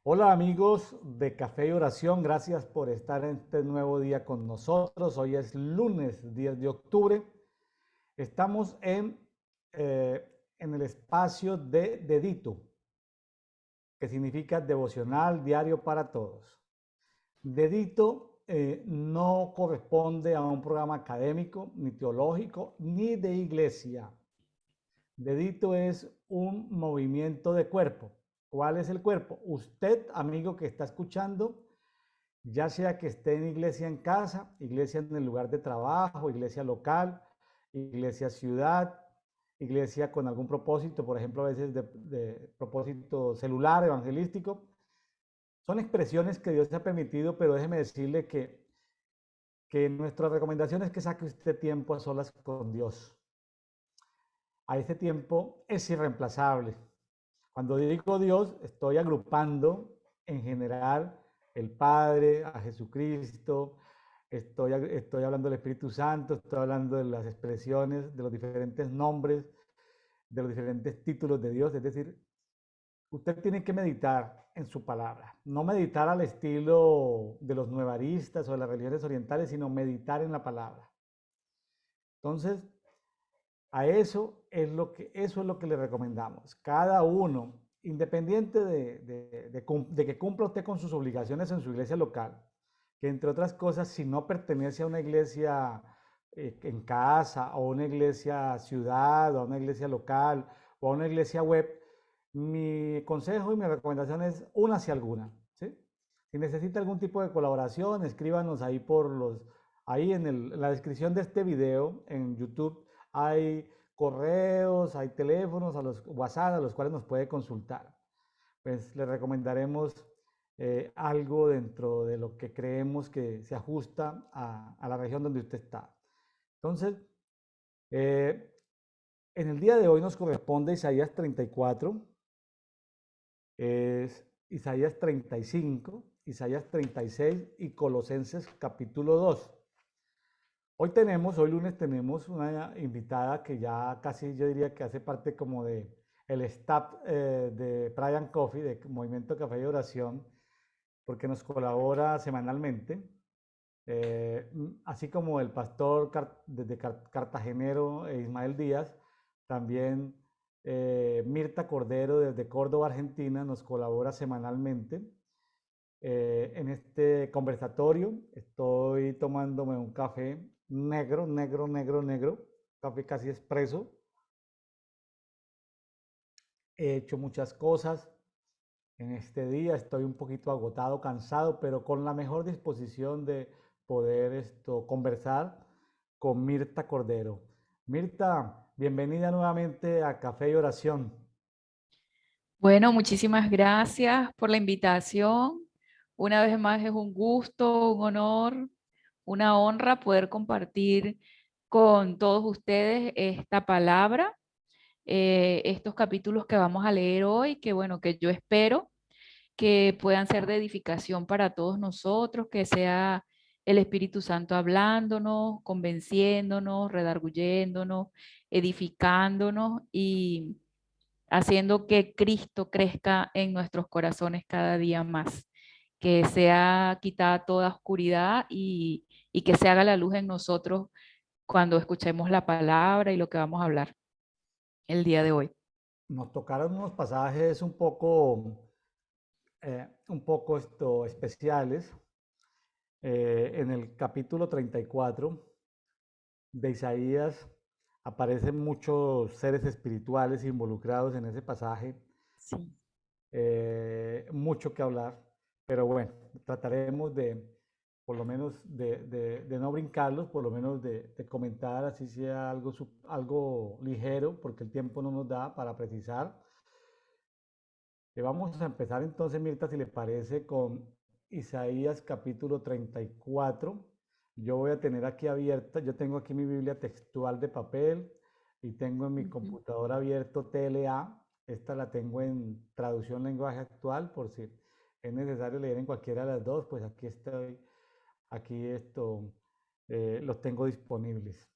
Hola amigos de Café y Oración, gracias por estar en este nuevo día con nosotros. Hoy es lunes 10 de octubre. Estamos en el espacio de Dedito, que significa devocional diario para todos. Dedito no corresponde a un programa académico, ni teológico, ni de iglesia. Dedito es un movimiento de cuerpo. ¿Cuál es el cuerpo? Usted, amigo que está escuchando, ya sea que esté en iglesia en casa, iglesia en el lugar de trabajo, iglesia local, iglesia ciudad, iglesia con algún propósito, por ejemplo, a veces de propósito celular, evangelístico. Son expresiones que Dios ha permitido, pero déjeme decirle que nuestra recomendación es que saque usted tiempo a solas con Dios. A ese tiempo es irreemplazable. Cuando digo Dios, estoy agrupando en general el Padre, a Jesucristo, estoy hablando del Espíritu Santo, estoy hablando de las expresiones, de los diferentes nombres, de los diferentes títulos de Dios. Es decir, usted tiene que meditar en su palabra. No meditar al estilo de los nuevaristas o de las religiones orientales, sino meditar en la palabra. Entonces, eso es lo que le recomendamos. Cada uno, independiente de que cumpla usted con sus obligaciones en su iglesia local, que entre otras cosas, si no pertenece a una iglesia en casa, o una iglesia ciudad, o a una iglesia local, o a una iglesia web, mi consejo y mi recomendación es una hacia alguna, ¿sí? Si necesita algún tipo de colaboración, escríbanos ahí en la descripción de este video en YouTube. Hay correos, hay teléfonos, a los WhatsApp a los cuales nos puede consultar. Pues le recomendaremos algo dentro de lo que creemos que se ajusta a la región donde usted está. Entonces, eh, en el día de hoy nos corresponde Isaías 34, Isaías 35, Isaías 36 y Colosenses capítulo 2. Hoy lunes, tenemos una invitada que ya casi yo diría que hace parte como de el staff de Brian Coffee, de Movimiento Café y Oración, porque nos colabora semanalmente, así como el pastor desde Cartagenero, Ismael Díaz, también Mirta Cordero desde Córdoba, Argentina, nos colabora semanalmente. En este conversatorio estoy tomándome un café negro, negro, negro, negro, café casi expreso. He hecho muchas cosas en este día, estoy un poquito agotado, cansado, pero con la mejor disposición de poder conversar con Mirta Cordero. Mirta, bienvenida nuevamente a Café y Oración. Bueno, muchísimas gracias por la invitación. Una vez más es un gusto, un honor, una honra poder compartir con todos ustedes esta palabra, estos capítulos que vamos a leer hoy, que bueno, que yo espero que puedan ser de edificación para todos nosotros, que sea el Espíritu Santo hablándonos, convenciéndonos, redarguyéndonos, edificándonos y haciendo que Cristo crezca en nuestros corazones cada día más, que sea quitada toda oscuridad y que se haga la luz en nosotros cuando escuchemos la palabra y lo que vamos a hablar el día de hoy. Nos tocaron unos pasajes un poco especiales. En el capítulo 34 de Isaías aparecen muchos seres espirituales involucrados en ese pasaje, Sí. mucho que hablar, pero bueno, trataremos por lo menos de no brincarlos, por lo menos de comentar, así sea algo ligero, porque el tiempo no nos da para precisar. Vamos a empezar entonces, Mirta, si le parece, con Isaías capítulo 34. Yo voy a tener aquí abierta, yo tengo aquí mi Biblia textual de papel y tengo en mi Ujú. computadora abierto TLA. Esta la tengo en traducción lenguaje actual, por si es necesario leer en cualquiera de las dos, pues aquí estoy, los tengo disponibles.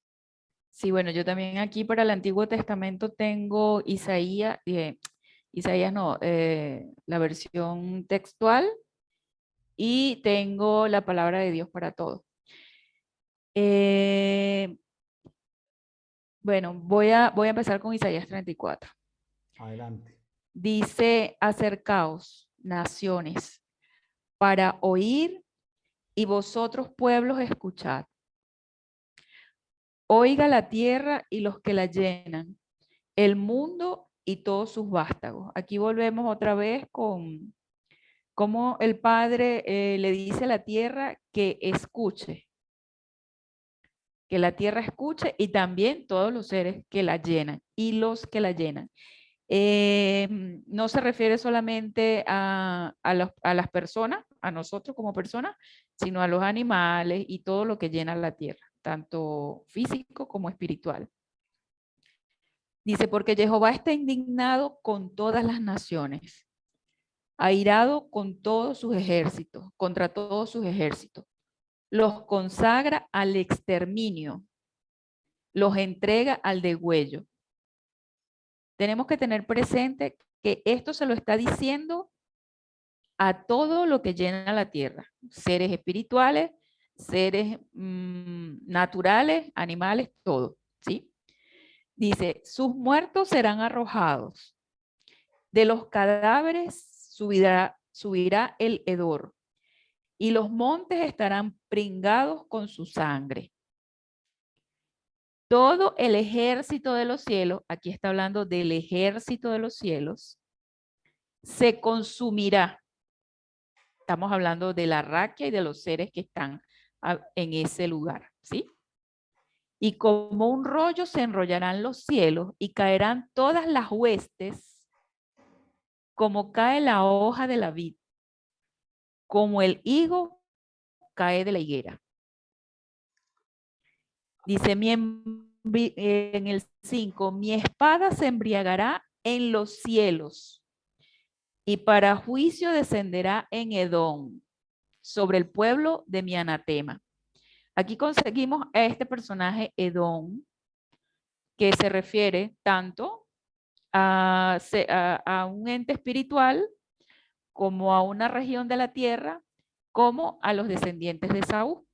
Sí, bueno, yo también aquí para el Antiguo Testamento tengo Isaías, Isaías no, la versión textual, y tengo la palabra de Dios para todos. Bueno, voy a empezar con Isaías 34. Adelante. Dice: acercaos, naciones, para oír, y vosotros pueblos escuchad. Oiga la tierra y los que la llenan, el mundo y todos sus vástagos. Aquí volvemos otra vez con cómo el Padre le dice a la tierra que escuche, que la tierra escuche, y también todos los seres que la llenan y los que la llenan. No se refiere solamente a las personas, a nosotros como personas, sino a los animales y todo lo que llena la tierra, tanto físico como espiritual. Dice: porque Jehová está indignado con todas las naciones, airado con todos sus ejércitos, contra todos sus ejércitos. Los consagra al exterminio, los entrega al degüello. Tenemos que tener presente que esto se lo está diciendo a todo lo que llena la tierra, seres espirituales, seres naturales, animales, todo, ¿sí? Dice: sus muertos serán arrojados, de los cadáveres subirá el hedor, y los montes estarán pringados con su sangre. Todo el ejército de los cielos, aquí está hablando del ejército de los cielos, se consumirá. Estamos hablando de la raquia y de los seres que están en ese lugar, ¿sí? Y como un rollo se enrollarán los cielos y caerán todas las huestes, como cae la hoja de la vid, como el higo cae de la higuera. Dice en el 5, mi espada se embriagará en los cielos, y para juicio descenderá en Edom, sobre el pueblo de mi anatema. Aquí conseguimos a este personaje Edom, que se refiere tanto a un ente espiritual, como a una región de la tierra, como a los descendientes de Saúl,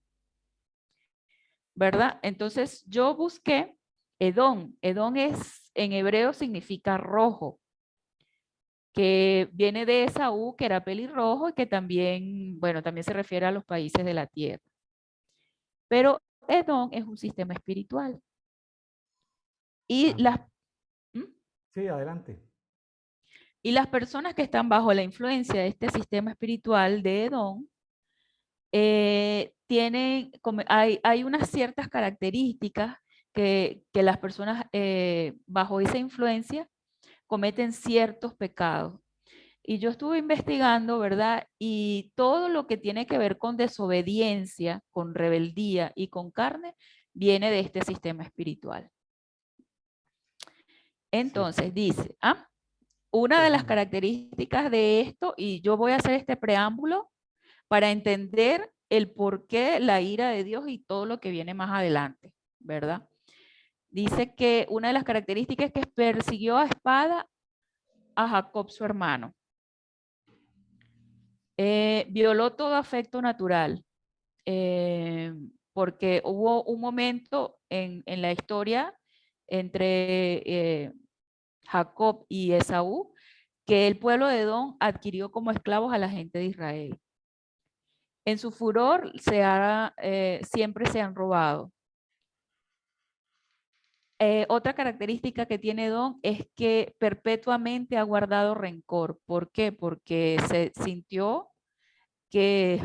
¿verdad? Entonces yo busqué Edom. Edom en hebreo significa rojo, que viene de Esaú, que era pelirrojo, y que también, bueno, también se refiere a los países de la tierra. Pero Edom es un sistema espiritual. Y Sí, adelante. Y las personas que están bajo la influencia de este sistema espiritual de Edom, hay unas ciertas características que las personas bajo esa influencia cometen ciertos pecados. Y yo estuve investigando, ¿verdad? Y todo lo que tiene que ver con desobediencia, con rebeldía y con carne, viene de este sistema espiritual. Entonces dice, una de las características de esto, y yo voy a hacer este preámbulo para entender el por qué la ira de Dios y todo lo que viene más adelante, ¿verdad? Dice que una de las características es que persiguió a espada a Jacob, su hermano. Violó todo afecto natural, porque hubo un momento en la historia entre Jacob y Esaú, que el pueblo de Edom adquirió como esclavos a la gente de Israel. En su furor siempre se han robado. Otra característica que tiene Edom es que perpetuamente ha guardado rencor. ¿Por qué? Porque se sintió que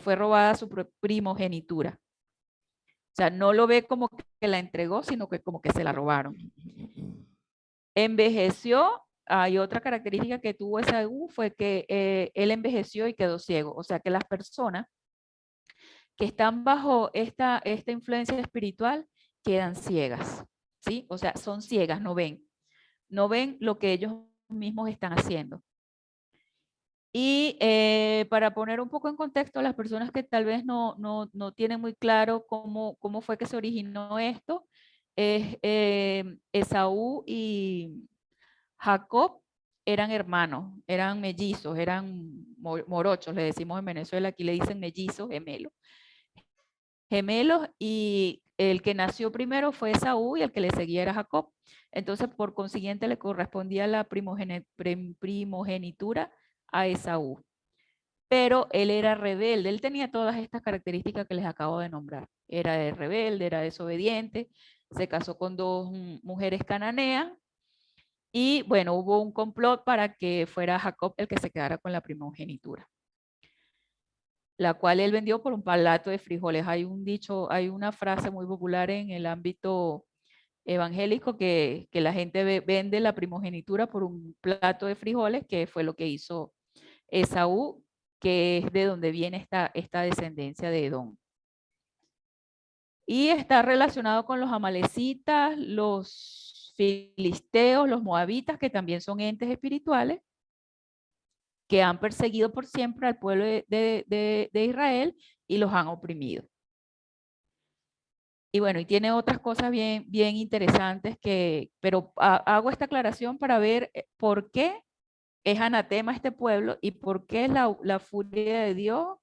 fue robada su primogenitura. O sea, no lo ve como que la entregó, sino que como que se la robaron. Envejeció. Hay otra característica que tuvo Esaú, fue que él envejeció y quedó ciego. O sea que las personas que están bajo esta influencia espiritual quedan ciegas, ¿sí? O sea, son ciegas, no ven lo que ellos mismos están haciendo. Y para poner un poco en contexto a las personas que tal vez no tienen muy claro cómo fue que se originó esto, Esaú y Jacob eran hermanos, eran mellizos, eran morochos, le decimos en Venezuela, aquí le dicen mellizos, gemelos. Gemelos, y el que nació primero fue Esaú y el que le seguía era Jacob. Entonces, por consiguiente, le correspondía la primogenitura a Esaú. Pero él era rebelde, él tenía todas estas características que les acabo de nombrar. Era de rebelde, era desobediente, se casó con dos mujeres cananeas y bueno, hubo un complot para que fuera Jacob el que se quedara con la primogenitura, la cual él vendió por un plato de frijoles. Hay un dicho, hay una frase muy popular en el ámbito evangélico que la gente vende la primogenitura por un plato de frijoles, que fue lo que hizo Esaú, que es de donde viene esta descendencia de Edom. Y está relacionado con los amalecitas, los filisteos, los moabitas, que también son entes espirituales, que han perseguido por siempre al pueblo de Israel y los han oprimido. Y bueno, y tiene otras cosas bien interesantes pero hago esta aclaración para ver por qué es anatema este pueblo y por qué es la furia de Dios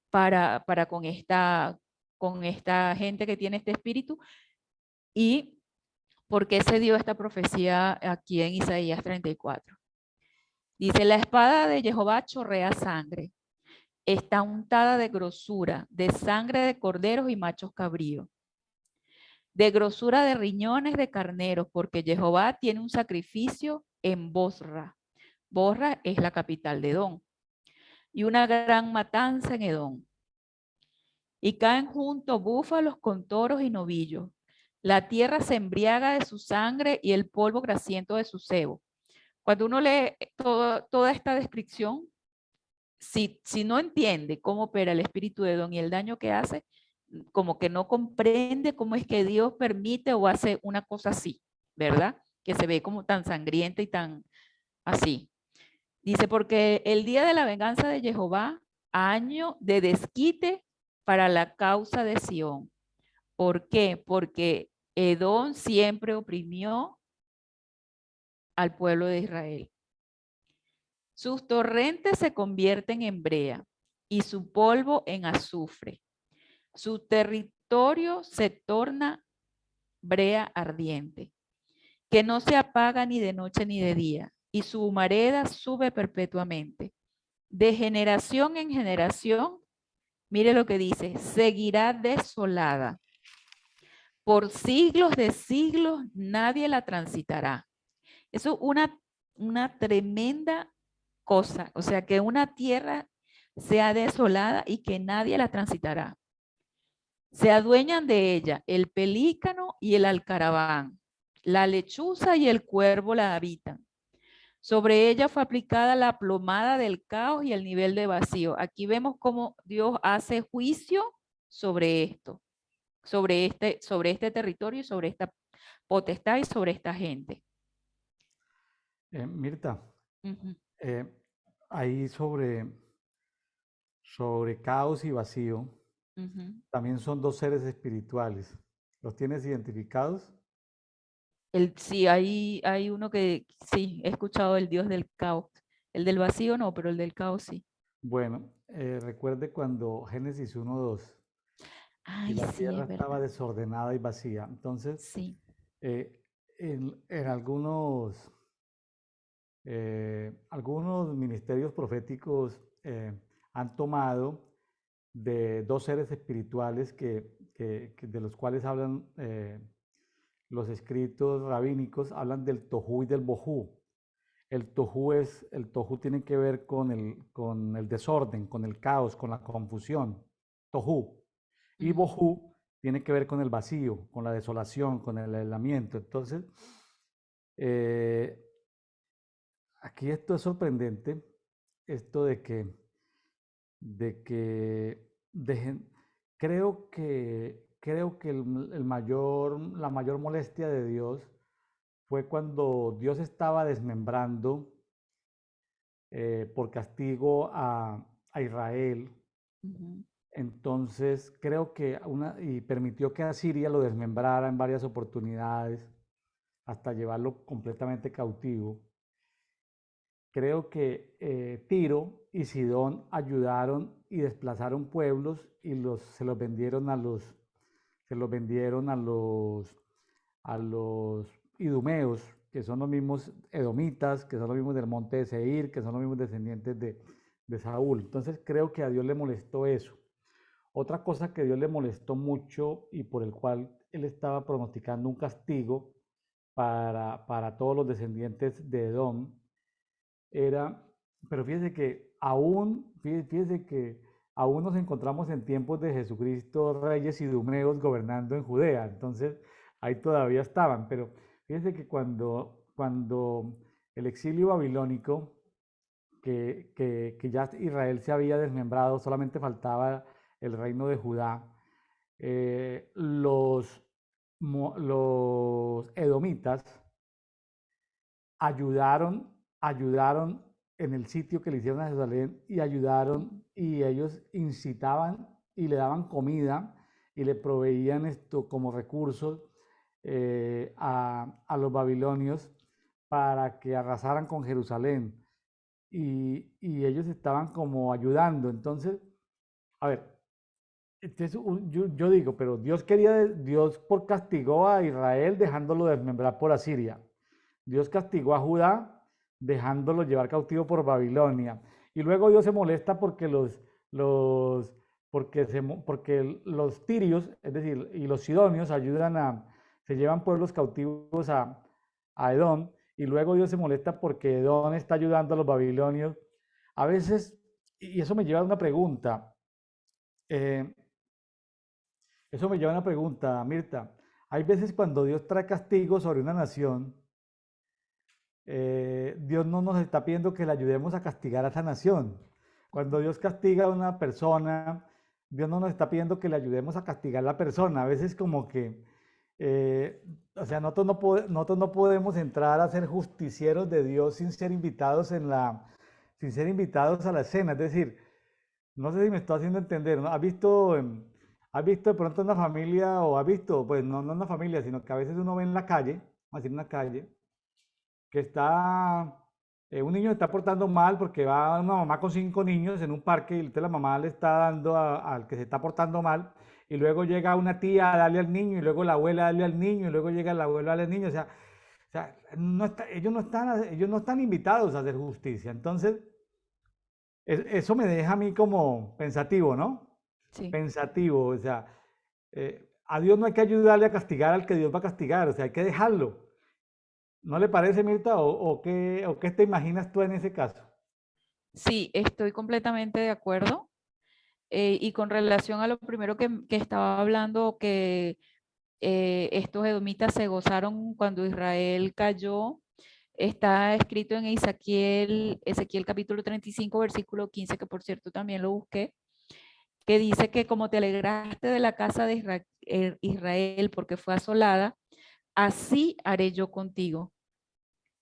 para con esta gente que tiene este espíritu, y por qué se dio esta profecía aquí en Isaías 34. Dice, la espada de Jehová chorrea sangre, está untada de grosura, de sangre de corderos y machos cabríos, de grosura de riñones de carneros, porque Jehová tiene un sacrificio en Bosra. Bosra es la capital de Edom, y una gran matanza en Edom. Y caen juntos búfalos con toros y novillos. La tierra se embriaga de su sangre y el polvo grasiento de su sebo. Cuando uno lee toda esta descripción, si no entiende cómo opera el espíritu de Edom y el daño que hace, como que no comprende cómo es que Dios permite o hace una cosa así, ¿verdad? Que se ve como tan sangrienta y tan así. Dice, porque el día de la venganza de Jehová, año de desquite para la causa de Sión. ¿Por qué? Porque Edom siempre oprimió al pueblo de Israel. Sus torrentes se convierten en brea y su polvo en azufre. Su territorio se torna brea ardiente, que no se apaga ni de noche ni de día, y su humareda sube perpetuamente. De generación en generación, mire lo que dice, seguirá desolada. Por siglos de siglos nadie la transitará. Eso es una tremenda cosa, o sea, que una tierra sea desolada y que nadie la transitará. Se adueñan de ella el pelícano y el alcaraván, la lechuza y el cuervo la habitan. Sobre ella fue aplicada la plomada del caos y el nivel de vacío. Aquí vemos cómo Dios hace juicio sobre esto, sobre este territorio, sobre esta potestad y sobre esta gente. Mirta, Ujú, eh, ahí sobre caos y vacío, ujú. también son dos seres espirituales. ¿Los tienes identificados? Sí, hay uno que sí, he escuchado el Dios del caos. El del vacío no, pero el del caos sí. Bueno, recuerde cuando Génesis 1:2 y Ay, la sí, tierra es estaba verdad. desordenada y vacía. Entonces, Sí. eh, en algunos ministerios proféticos han tomado de dos seres espirituales de los cuales hablan los escritos rabínicos, hablan del tohu y del bohu. El tohu tiene que ver con el desorden, con el caos, con la confusión, tohu. Y Ujú, bohu tiene que ver con el vacío, con la desolación, con el aislamiento. Entonces, eh, aquí esto es sorprendente, esto de que dejen, creo que la mayor molestia de Dios fue cuando Dios estaba desmembrando por castigo a Israel. ujú. Entonces creo que y permitió que Asiria lo desmembrara en varias oportunidades hasta llevarlo completamente cautivo. creo que Tiro y Sidón ayudaron y desplazaron pueblos y se los vendieron a los idumeos, que son los mismos edomitas, que son los mismos del monte de Seir, que son los mismos descendientes de Saúl. Entonces creo que a Dios le molestó eso. Otra cosa que Dios le molestó mucho y por el cual él estaba pronosticando un castigo para todos los descendientes de Edom era, pero fíjese que aún nos encontramos en tiempos de Jesucristo, reyes idumeos gobernando en Judea, entonces ahí todavía estaban, pero fíjese que cuando el exilio babilónico, que ya Israel se había desmembrado, solamente faltaba el reino de Judá, los edomitas ayudaron en el sitio que le hicieron a Jerusalén y ayudaron y ellos incitaban y le daban comida y le proveían esto como recursos a los babilonios para que arrasaran con Jerusalén y ellos estaban como ayudando. Entonces, a ver, entonces, yo digo, pero Dios por castigó a Israel dejándolo desmembrar por Asiria. Dios castigó a Judá dejándolo llevar cautivo por Babilonia. Y luego Dios se molesta los, porque los tirios, es decir, y los sidonios se llevan pueblos cautivos a Edom. Y luego Dios se molesta porque Edom está ayudando a los babilonios. A veces, y eso me lleva a una pregunta. eh, Eso me lleva a una pregunta, Mirta. Hay veces cuando Dios trae castigo sobre una nación, Dios no nos está pidiendo que le ayudemos a castigar a esa nación. Cuando Dios castiga a una persona, Dios no nos está pidiendo que le ayudemos a castigar a la persona. A veces como que, o sea, nosotros no podemos entrar a ser justicieros de Dios sin ser invitados a la escena. Es decir, no sé si me estoy haciendo entender, ¿no? Has visto de pronto una familia o has visto, pues no una familia, sino que a veces uno ve en la calle, así en la calle, que un niño está portando mal porque va una mamá con 5 niños en un parque y entonces la mamá le está dando al que se está portando mal y luego llega una tía a darle al niño y luego la abuela a darle al niño y luego llega la abuela a darle al niño, o sea, ellos no están invitados a hacer justicia. Entonces, eso me deja a mí como pensativo, ¿no? Sí. Pensativo, o sea, a Dios no hay que ayudarle a castigar al que Dios va a castigar, o sea, hay que dejarlo. ¿No le parece, Mirta? O qué te imaginas tú en ese caso? Sí, estoy completamente de acuerdo. Y con relación a lo primero que estaba hablando, que estos edomitas se gozaron cuando Israel cayó, está escrito en Ezequiel capítulo 35, versículo 15, que por cierto también lo busqué, que dice que como te alegraste de la casa de Israel porque fue asolada, así haré yo contigo.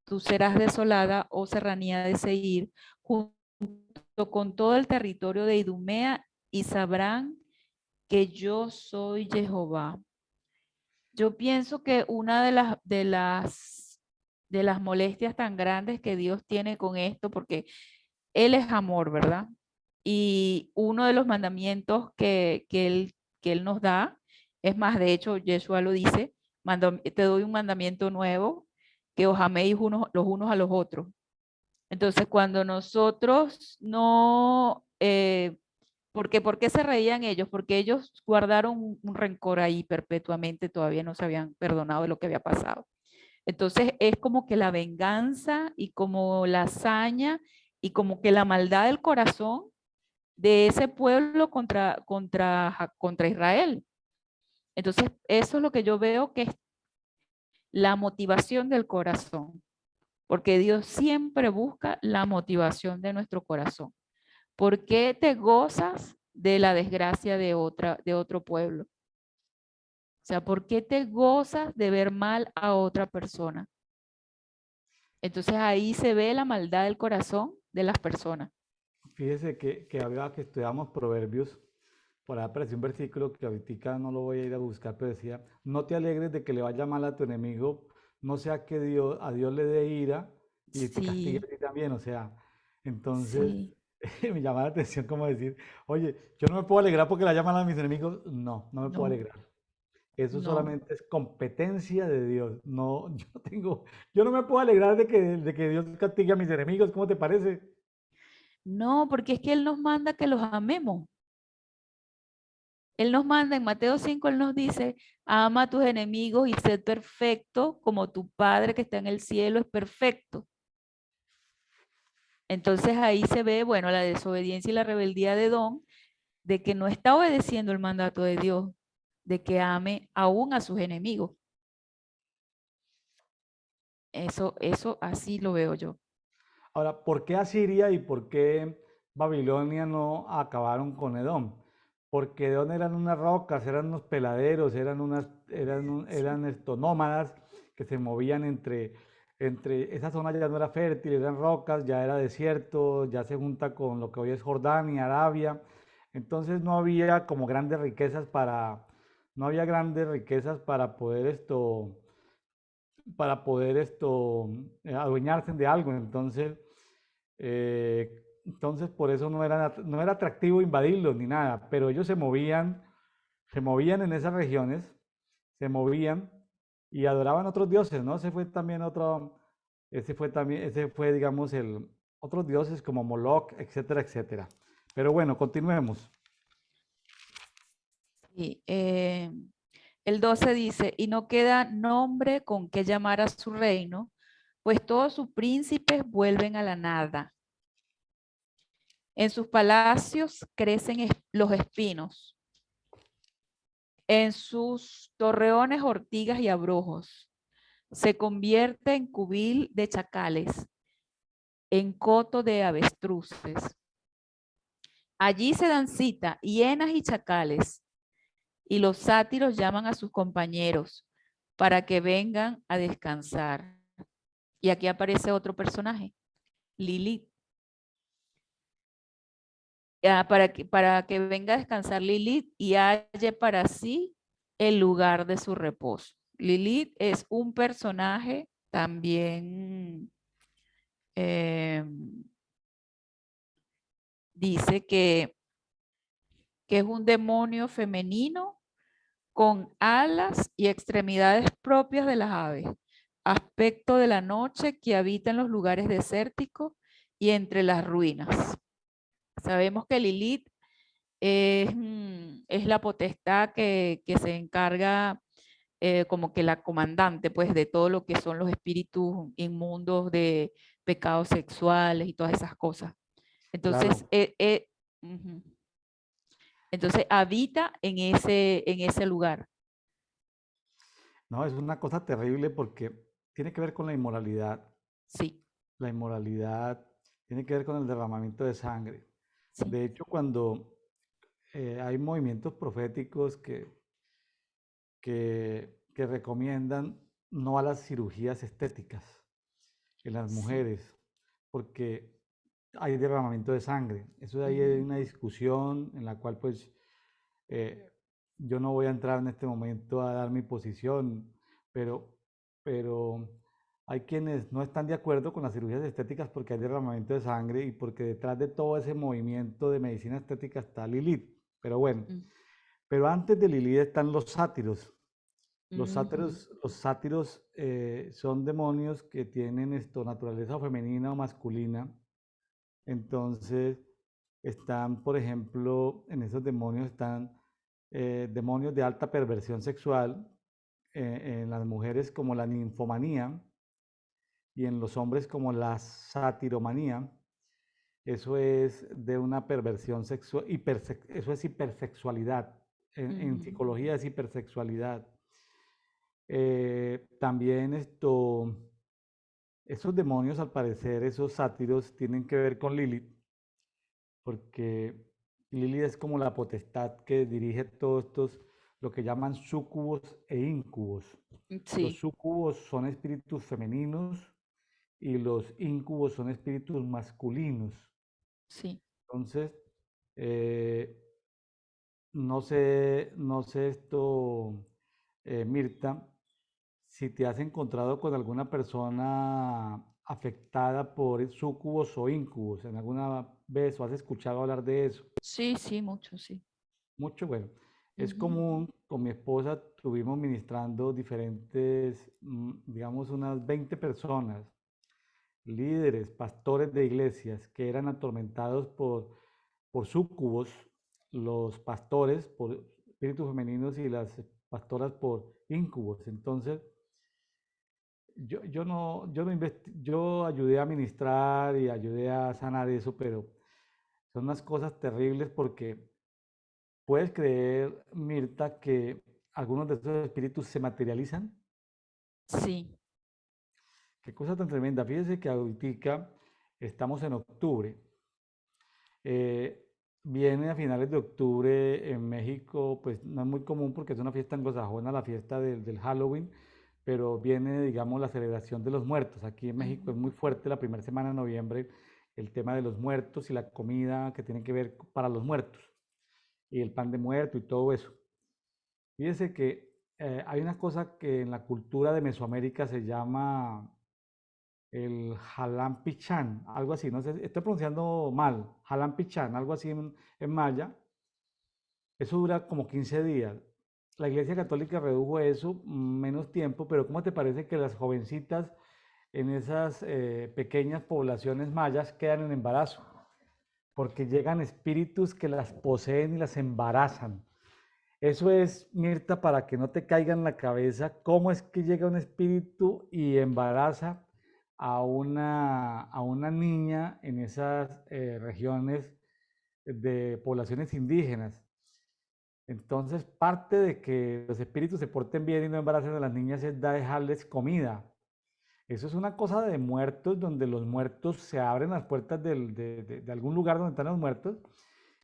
Tú serás desolada, oh serranía de Seir, junto con todo el territorio de Idumea, y sabrán que yo soy Jehová. Yo pienso que una de las molestias tan grandes que Dios tiene con esto, porque Él es amor, ¿verdad? Y uno de los mandamientos que él nos da, es más, de hecho, Yeshua lo dice, te doy un mandamiento nuevo, que os améis los unos a los otros. Entonces, cuando nosotros no, ¿por qué se reían ellos? Porque ellos guardaron un rencor ahí perpetuamente, todavía no se habían perdonado de lo que había pasado. Entonces, es como que la venganza y como la hazaña y como que la maldad del corazón de ese pueblo contra Israel. Entonces, eso es lo que yo veo que es la motivación del corazón, porque Dios siempre busca la motivación de nuestro corazón. ¿Por qué te gozas de la desgracia de otro pueblo? O sea, ¿por qué te gozas de ver mal a otra persona? Entonces ahí se ve la maldad del corazón de las personas. Fíjese que había que estudiamos Proverbios, por ahí apareció un versículo que ahorita no lo voy a ir a buscar, pero decía, no te alegres de que le vaya mal a tu enemigo, no sea que a Dios le dé ira y te castiga a Sí, ti también, o sea, entonces sí. me llama la atención como decir, oye, yo no me puedo alegrar porque la llaman a mis enemigos, no, no me puedo No, alegrar. Eso no. solamente es competencia de Dios. No, yo no tengo, yo no me puedo alegrar de que Dios castigue a mis enemigos. ¿Cómo te parece? No, porque es que Él nos manda que los amemos. Él nos manda en Mateo 5, Él nos dice, ama a tus enemigos y sed perfecto como tu Padre que está en el cielo es perfecto. Entonces ahí se ve, bueno, la desobediencia y la rebeldía de Don, de que no está obedeciendo el mandato de Dios, de que ame aún a sus enemigos. Eso así lo veo yo. Ahora, ¿por qué Asiria y por qué Babilonia no acabaron con Edom? Porque Edom eran unas rocas, eran unos peladeros, Sí, eran nómadas que se movían esa zona ya no era fértil, eran rocas, ya era desierto, ya se junta con lo que hoy es Jordania, Arabia. Entonces no había grandes riquezas para poder adueñarse de algo. Entonces por eso no era atractivo invadirlos ni nada, pero ellos se movían en esas regiones, se movían y adoraban otros dioses, ¿no? Ese fue, digamos, otros dioses como Moloch, etcétera, etcétera. Pero bueno, continuemos. sí. El 12 dice, y no queda nombre con que llamar a su reino, pues todos sus príncipes vuelven a la nada. En sus palacios crecen los espinos, en sus torreones ortigas y abrojos. Se convierte en cubil de chacales, en coto de avestruces. Allí se dan cita hienas y chacales, y los sátiros llaman a sus compañeros para que vengan a descansar. Y aquí aparece otro personaje, Lilith. Para que venga a descansar Lilith y halle para sí el lugar de su reposo. Lilith es un personaje también, eh, dice que es un demonio femenino con alas y extremidades propias de las aves, aspecto de la noche que habita en los lugares desérticos y entre las ruinas. Sabemos que Lilith es la potestad que se encarga como que la comandante, pues, de todo lo que son los espíritus inmundos de pecados sexuales y todas esas cosas. Entonces, Claro, ujú. Entonces habita en ese lugar. no, es una cosa terrible porque tiene que ver con la inmoralidad. Sí, La inmoralidad tiene que ver con el derramamiento de sangre. sí, De hecho, cuando hay movimientos proféticos que recomiendan no a las cirugías estéticas en las sí. mujeres, porque hay derramamiento de sangre. Eso de ahí hay Ujú. una discusión en la cual pues eh, yo no voy a entrar en este momento a dar mi posición, pero, pero hay quienes no están de acuerdo con las cirugías estéticas porque hay derramamiento de sangre y porque detrás de todo ese movimiento de medicina estética está Lilith. Pero bueno, Mm. pero antes de Lilith están los sátiros. Ujú. Los sátiros son demonios que tienen naturaleza femenina o masculina. Entonces, están, por ejemplo, en esos demonios están demonios de alta perversión sexual, en las mujeres como la ninfomanía y en los hombres como la satiromanía. Eso es de una perversión sexual, eso es hipersexualidad. En Ujú. psicología es hipersexualidad. También esos demonios, al parecer, esos sátiros, tienen que ver con Lilith, porque Lilith es como la potestad que dirige todos estos, lo que llaman súcubos e íncubos. Los Sí, súcubos son espíritus femeninos y los íncubos son espíritus masculinos. sí. Entonces, eh, no sé Mirta, si te has encontrado con alguna persona afectada por súcubos o íncubos. ¿En alguna vez o has escuchado hablar de eso? Sí, sí, mucho, sí. Mucho, bueno. Es Ujú. común, con mi esposa tuvimos ministrando diferentes, digamos, unas 20 personas, líderes, pastores de iglesias que eran atormentados por súcubos, los pastores por espíritus femeninos y las pastoras por íncubos. Entonces, yo ayudé a ministrar y ayudé a sanar eso, pero son unas cosas terribles porque puedes creer, Mirta, que algunos de esos espíritus se materializan. Sí. Qué cosa tan tremenda. Fíjese que ahorita estamos en octubre. Eh, Viene a finales de octubre en México, pues no es muy común porque es una fiesta anglosajona, la fiesta del Halloween, pero viene, digamos, la celebración de los muertos. Aquí en México es Ujú. muy fuerte la primera semana de noviembre el tema de los muertos y la comida que tiene que ver para los muertos y el pan de muerto y todo eso. Fíjese que hay una cosa que en la cultura de Mesoamérica se llama el Halam Pichán, algo así, no sé, estoy pronunciando mal, Halam Pichán, algo así en maya. Eso dura como 15 días. La Iglesia Católica redujo eso menos tiempo, pero ¿cómo te parece que las jovencitas en esas pequeñas poblaciones mayas quedan en embarazo? Porque llegan espíritus que las poseen y las embarazan. Eso es, Mirta, para que no te caiga en la cabeza cómo es que llega un espíritu y embaraza a una niña en esas regiones de poblaciones indígenas. Entonces, parte de que los espíritus se porten bien y no embaracen a las niñas es dejarles comida. Eso es una cosa de muertos, donde los muertos se abren las puertas de algún lugar donde están los muertos,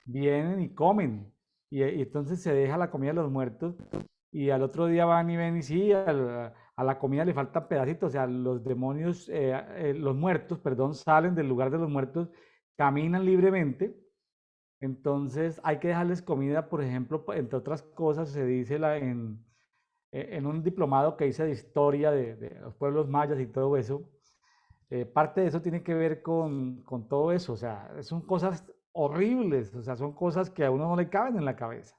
vienen y comen. Y entonces se deja la comida de los muertos y al otro día van y ven y sí, a la comida le faltan pedacitos. O sea, los demonios, los muertos, perdón, salen del lugar de los muertos, caminan libremente. Entonces hay que dejarles comida, por ejemplo, entre otras cosas, se dice en un diplomado que hice de historia de los pueblos mayas y todo eso, parte de eso tiene que ver con todo eso, o sea, son cosas horribles, o sea, son cosas que a uno no le caben en la cabeza,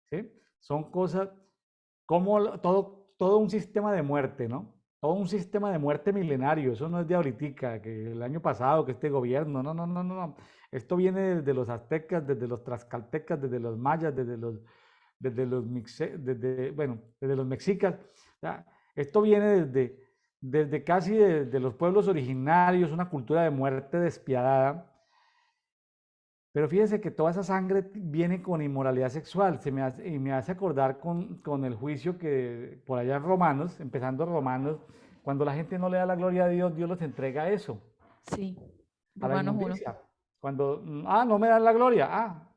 ¿sí? Son cosas como todo un sistema de muerte, ¿no? Todo un sistema de muerte milenario, eso no es de ahorita, que el año pasado, que este gobierno, no, no, no, no, no. Esto viene desde los aztecas, desde los tlaxcaltecas, desde los mayas, bueno, desde los mexicas. O sea, esto viene desde casi de los pueblos originarios, una cultura de muerte despiadada. Pero fíjense que toda esa sangre viene con inmoralidad sexual. Y me hace acordar con el juicio que por allá en Romanos, empezando Romanos, cuando la gente no le da la gloria a Dios, Dios los entrega a eso, Sí. a la Romanos 1. inmundicia. Cuando, no me dan la gloria,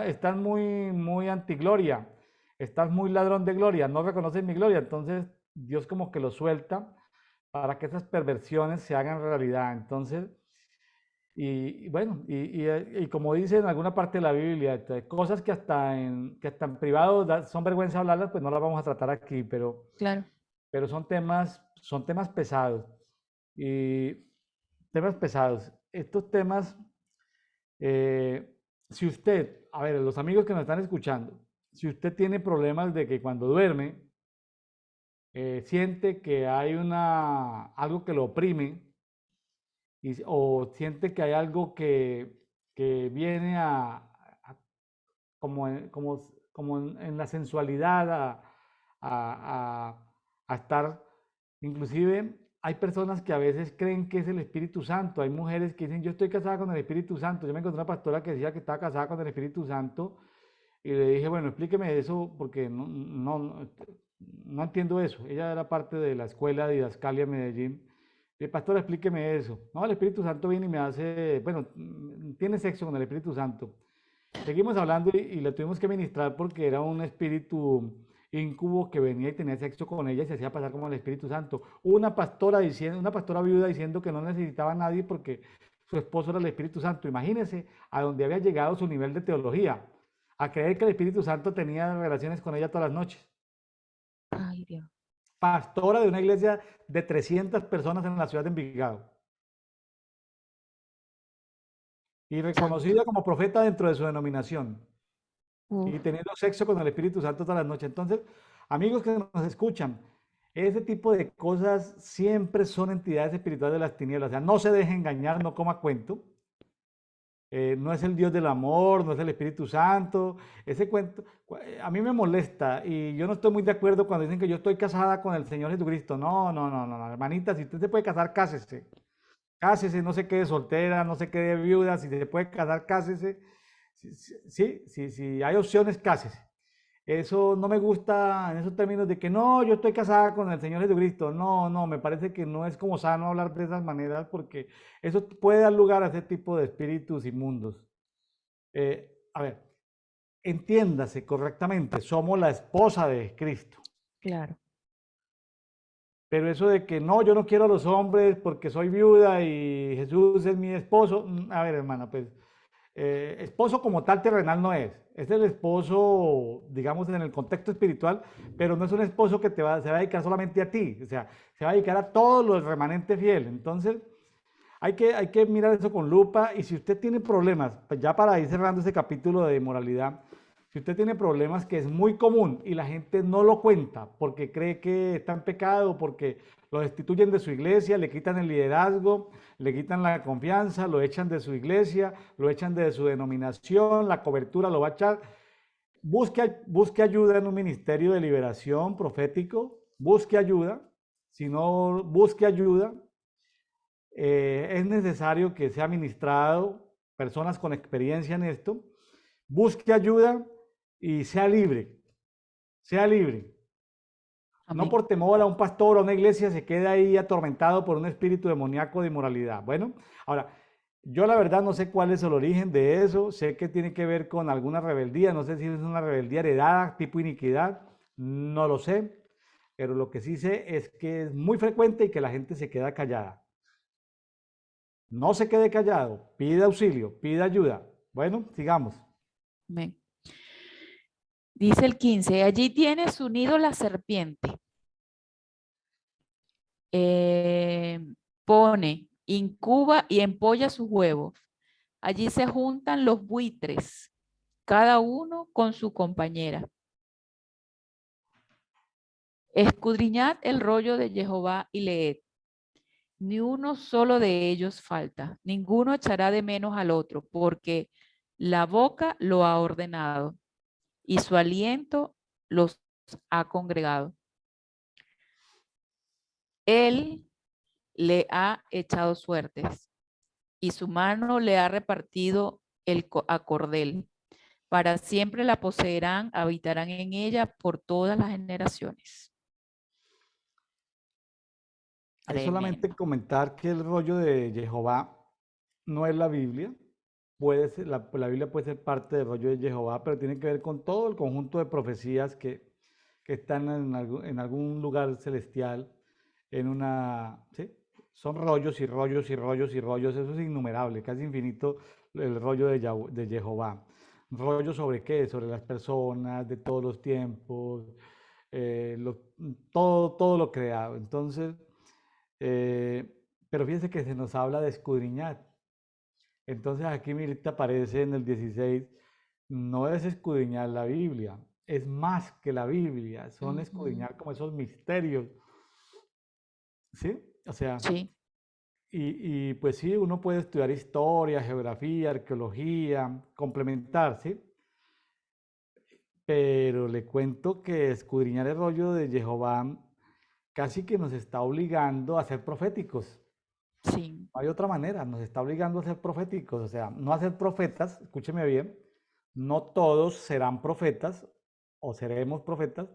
estás muy, muy antigloria, estás muy ladrón de gloria, no reconoces mi gloria. Entonces Dios como que lo suelta para que esas perversiones se hagan realidad. Entonces, y bueno, y como dice en alguna parte de la Biblia, cosas que hasta en privado son vergüenza hablarlas, pues no las vamos a tratar aquí, Claro. pero son temas pesados. Y temas pesados. Estos temas, eh, si usted, a ver, los amigos que nos están escuchando, si usted tiene problemas de que cuando duerme siente que hay algo que lo oprime, o siente que hay algo que viene como en la sensualidad a estar, inclusive hay personas que a veces creen que es el Espíritu Santo, hay mujeres que dicen yo estoy casada con el Espíritu Santo, yo me encontré una pastora que decía que estaba casada con el Espíritu Santo y le dije, bueno, explíqueme eso porque no entiendo eso. Ella era parte de la escuela de Didascalia Medellín. Pastor, explíqueme eso. No, el Espíritu Santo viene y me hace, bueno, tiene sexo con el Espíritu Santo. Seguimos hablando y le tuvimos que ministrar porque era un espíritu incubo que venía y tenía sexo con ella y se hacía pasar como el Espíritu Santo. Una pastora viuda diciendo que no necesitaba a nadie porque su esposo era el Espíritu Santo. Imagínense a dónde había llegado su nivel de teología, a creer que el Espíritu Santo tenía relaciones con ella todas las noches. Ay, Dios. pastora de una iglesia de 300 personas en la ciudad de Envigado. Y Santo. reconocida como profeta dentro de su denominación. Uf, Y teniendo sexo con el Espíritu Santo todas las noches. Entonces, amigos que nos escuchan, ese tipo de cosas siempre son entidades espirituales de las tinieblas. O sea, no se deje engañar, no coma cuento. No es el Dios del amor, no es el Espíritu Santo. Ese cuento, a mí me molesta y yo no estoy muy de acuerdo cuando dicen que yo estoy casada con el Señor Jesucristo. No, no, no, no, no, hermanita, si usted se puede casar, cásese. Cásese, no se quede soltera, no se quede viuda, si se puede casar, cásese. Sí, hay opciones, cásese. Eso no me gusta en esos términos de que no, yo estoy casada con el Señor Jesucristo. No, no, me parece que no es como sano hablar de esas maneras porque eso puede dar lugar a ese tipo de espíritus inmundos. A ver, entiéndase correctamente, somos la esposa de Cristo. claro. Pero eso de que no, yo no quiero a los hombres porque soy viuda y Jesús es mi esposo. A ver, hermana, pues esposo como tal terrenal no es. Es el esposo, digamos, en el contexto espiritual, pero no es un esposo que se va a dedicar solamente a ti. O sea, se va a dedicar a todos los remanentes fieles. Entonces, hay que mirar eso con lupa. Y si usted tiene problemas, pues ya para ir cerrando ese capítulo de moralidad, si usted tiene problemas que es muy común y la gente no lo cuenta porque cree que está en pecado, porque lo destituyen de su iglesia, le quitan el liderazgo, le quitan la confianza, lo echan de su iglesia, lo echan de su denominación, la cobertura lo va a echar. Busque ayuda en un ministerio de liberación profético, busque ayuda. Si no busque ayuda, es necesario que sea ministrado personas con experiencia en esto. Busque ayuda y sea libre. Sea libre. No Amén. por temor a un pastor o a una iglesia se quede ahí atormentado por un espíritu demoníaco de inmoralidad. Bueno, ahora, yo la verdad no sé cuál es el origen de eso. Sé que tiene que ver con alguna rebeldía. No sé si es una rebeldía heredada, tipo iniquidad. No lo sé. Pero lo que sí sé es que es muy frecuente y que la gente se queda callada. No se quede callado. Pide auxilio, pide ayuda. Bueno, sigamos. Amén. Dice el 15, allí tiene su nido la serpiente. Eh, Pone, incuba y empolla sus huevos. Allí se juntan los buitres, cada uno con su compañera. Escudriñad el rollo de Jehová y leed. Ni uno solo de ellos falta, ninguno echará de menos al otro, porque la boca lo ha ordenado y su aliento los ha congregado. Él le ha echado suertes y su mano le ha repartido a cordel. Para siempre la poseerán, habitarán en ella por todas las generaciones. Hay solamente Tremendo. comentar que el rollo de Jehová no es la Biblia. Puede ser, la Biblia puede ser parte del rollo de Jehová, pero tiene que ver con todo el conjunto de profecías que están en algún lugar celestial, en una, ¿sí? Son rollos y rollos y rollos y rollos, eso es innumerable, casi infinito el rollo de Jehová. ¿Rollo sobre qué? Sobre las personas de todos los tiempos, eh, lo- todo lo creado. Entonces, eh, pero fíjense que se nos habla de escudriñar. Entonces aquí Mirta aparece en el 16, no es escudriñar la Biblia, es más que la Biblia, son Ujú. escudriñar como esos misterios, ¿sí? O sea, Sí, pues sí, uno puede estudiar historia, geografía, arqueología, complementar, ¿sí? Pero le cuento que escudriñar el rollo de Jehová casi que nos está obligando a ser proféticos. sí. No hay otra manera, nos está obligando a ser proféticos, o sea, no a ser profetas, escúcheme bien, no todos serán profetas o seremos profetas,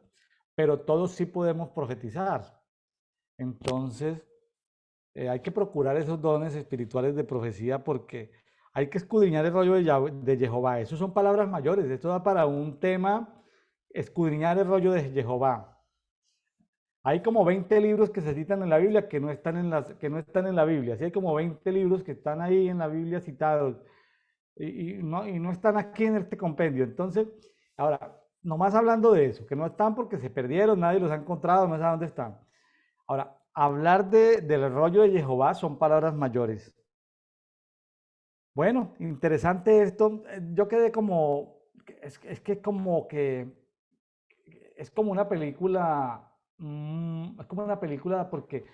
pero todos sí podemos profetizar. Entonces, hay que procurar esos dones espirituales de profecía porque hay que escudriñar el rollo de Jehová. Eso son palabras mayores, esto da para un tema, escudriñar el rollo de Jehová. Hay como 20 libros que se citan en la Biblia que no están en la Biblia. Sí, hay como 20 libros que están ahí en la Biblia citados y no están aquí en este compendio. Entonces, ahora, nomás hablando de eso, que no están porque se perdieron, nadie los ha encontrado, no sabe dónde están. Ahora, hablar del rollo de Jehová son palabras mayores. Bueno, interesante esto. Yo quedé como, es que como que, es como una película, es como una película porque,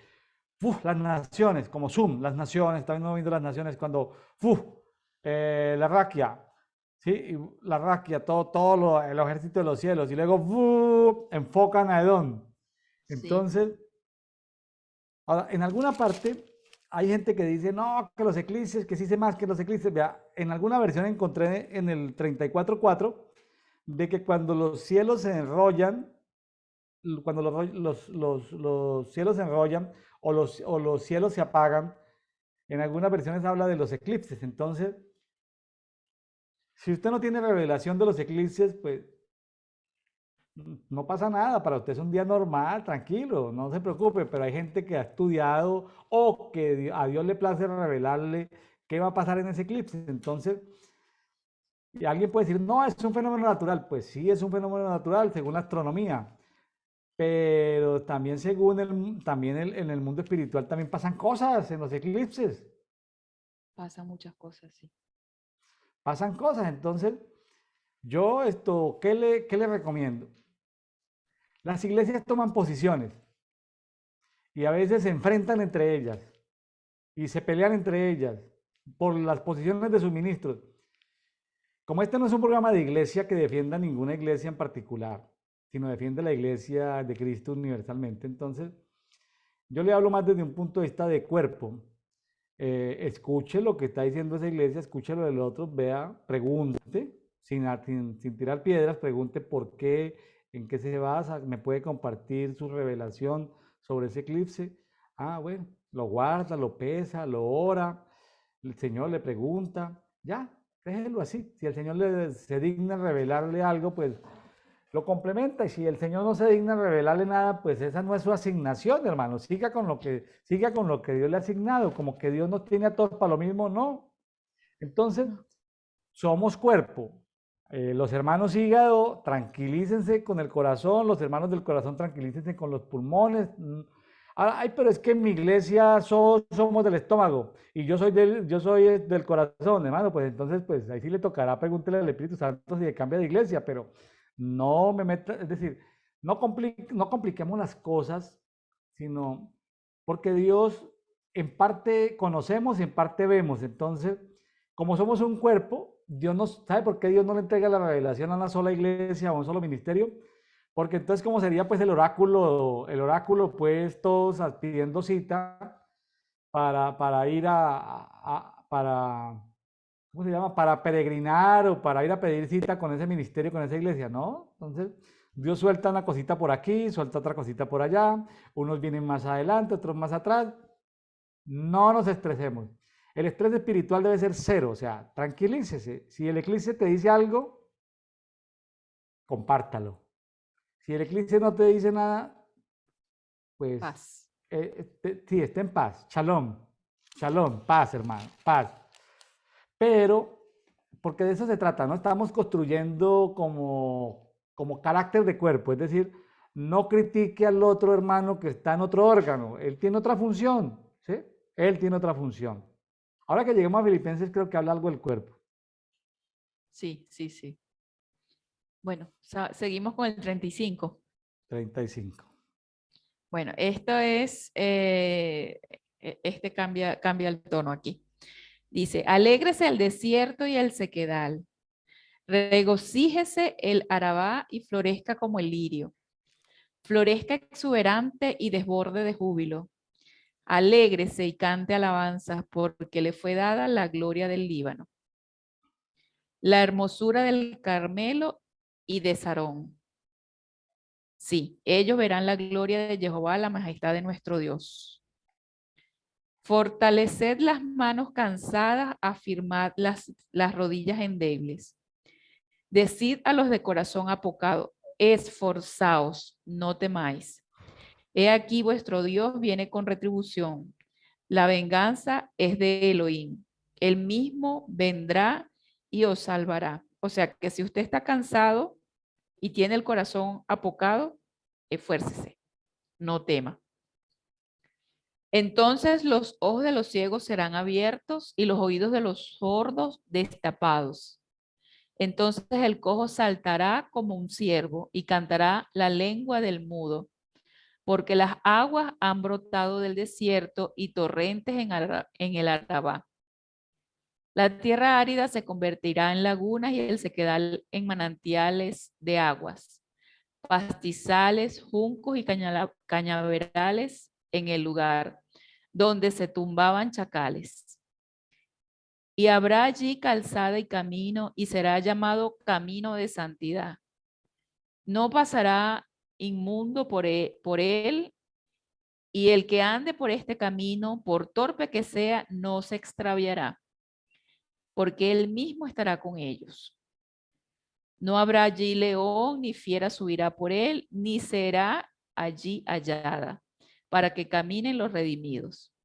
las naciones, como Zoom, las naciones, también viendo las naciones cuando, la raquia, ¿sí? Y la raquia, el ejército de los cielos, y luego, enfocan a Edom. Sí. Entonces, ahora, en alguna parte hay gente que dice, no, que los eclipses, que sí sé más que los eclipses. Vea, en alguna versión encontré en el 34.4 de que cuando los cielos se enrollan, cuando los cielos se enrollan o los cielos se apagan, en algunas versiones habla de los eclipses. Entonces, si usted no tiene revelación de los eclipses, pues no pasa nada, para usted es un día normal, tranquilo, no se preocupe, pero hay gente que ha estudiado o que a Dios le place revelarle qué va a pasar en ese eclipse. Entonces, y alguien puede decir, no, es un fenómeno natural. Pues sí, es un fenómeno natural según la astronomía, pero también en el mundo espiritual también pasan cosas en los eclipses, Pasan muchas cosas, sí. pasan cosas. Entonces, qué le recomiendo? Las iglesias toman posiciones y a veces se enfrentan entre ellas y se pelean entre ellas por las posiciones de sus ministros. Como este no es un programa de iglesia que defienda ninguna iglesia en particular, sino defiende la iglesia de Cristo universalmente, entonces yo le hablo más desde un punto de vista de cuerpo. Escuche lo que está diciendo esa iglesia, escuche lo del otro, vea, pregunte, sin tirar piedras, pregunte por qué, en qué se basa, me puede compartir su revelación sobre ese eclipse. Ah, bueno, lo guarda, lo pesa, lo ora, el Señor le pregunta, ya, déjelo así. Si el Señor se digna revelarle algo, pues lo complementa, y si el Señor no se digna revelarle nada, pues esa no es su asignación, hermano. Siga con lo que Dios le ha asignado, como que Dios nos tiene a todos para lo mismo, no. Entonces, No. somos cuerpo. Los hermanos hígado, tranquilícense con el corazón, los hermanos del corazón, tranquilícense con los pulmones. Ay, pero es que en mi iglesia somos del estómago y yo soy del corazón, hermano. Pues entonces, pues ahí sí le tocará preguntarle al Espíritu Santo si cambia de iglesia, pero no me meta, es decir, no compliquemos las cosas, sino porque Dios en parte conocemos y en parte vemos. Entonces, como somos un cuerpo, Dios nos, ¿sabe por qué Dios no le entrega la revelación a una sola iglesia o a un solo ministerio? Porque entonces, ¿cómo sería pues el oráculo pues todos pidiendo cita para ir ¿cómo se llama? Para peregrinar o para ir a pedir cita con ese ministerio, con esa iglesia, ¿no? Entonces, Dios suelta una cosita por aquí, suelta otra cosita por allá, unos vienen más adelante, otros más atrás. No nos estresemos. El estrés espiritual debe ser cero, o sea, tranquilícese. Si el eclipse te dice algo, compártalo. Si el eclipse no te dice nada, pues Paz. sí, esté en paz. Shalom, shalom, paz, hermano, paz. Pero, porque de eso se trata, ¿no? Estamos construyendo como carácter de cuerpo, es decir, no critique al otro hermano que está en otro órgano, él tiene otra función, ¿sí? Él tiene otra función. Ahora que lleguemos a Filipenses, creo que habla algo del cuerpo. Sí, sí, sí. Bueno, seguimos con el 35. 35. Bueno, esto es, este cambia el tono aquí. Dice, alégrese el desierto y el sequedal, regocíjese el Arabá y florezca como el lirio, florezca exuberante y desborde de júbilo. Alégrese y cante alabanzas porque le fue dada la gloria del Líbano, la hermosura del Carmelo y de Sarón. Sí, ellos verán la gloria de Jehová, la majestad de nuestro Dios. Fortaleced las manos cansadas, afirmad las rodillas endebles. Decid a los de corazón apocado, esforzaos, no temáis. He aquí vuestro Dios viene con retribución. La venganza es de Elohim. Él mismo vendrá y os salvará. O sea que si usted está cansado, y tiene el corazón apocado, esfuércese, no tema. Entonces los ojos de los ciegos serán abiertos y los oídos de los sordos destapados. Entonces el cojo saltará como un ciervo y cantará la lengua del mudo, porque las aguas han brotado del desierto y torrentes en el Arabá. La tierra árida se convertirá en lagunas y el sequedal en manantiales de aguas, pastizales, juncos y cañaverales en el lugar donde se tumbaban chacales. Y habrá allí calzada y camino, y será llamado camino de santidad. No pasará inmundo por él, y el que ande por este camino, por torpe que sea, no se extraviará, porque él mismo estará con ellos. No habrá allí león, ni fiera subirá por él, ni será allí hallada, para que caminen los redimidos.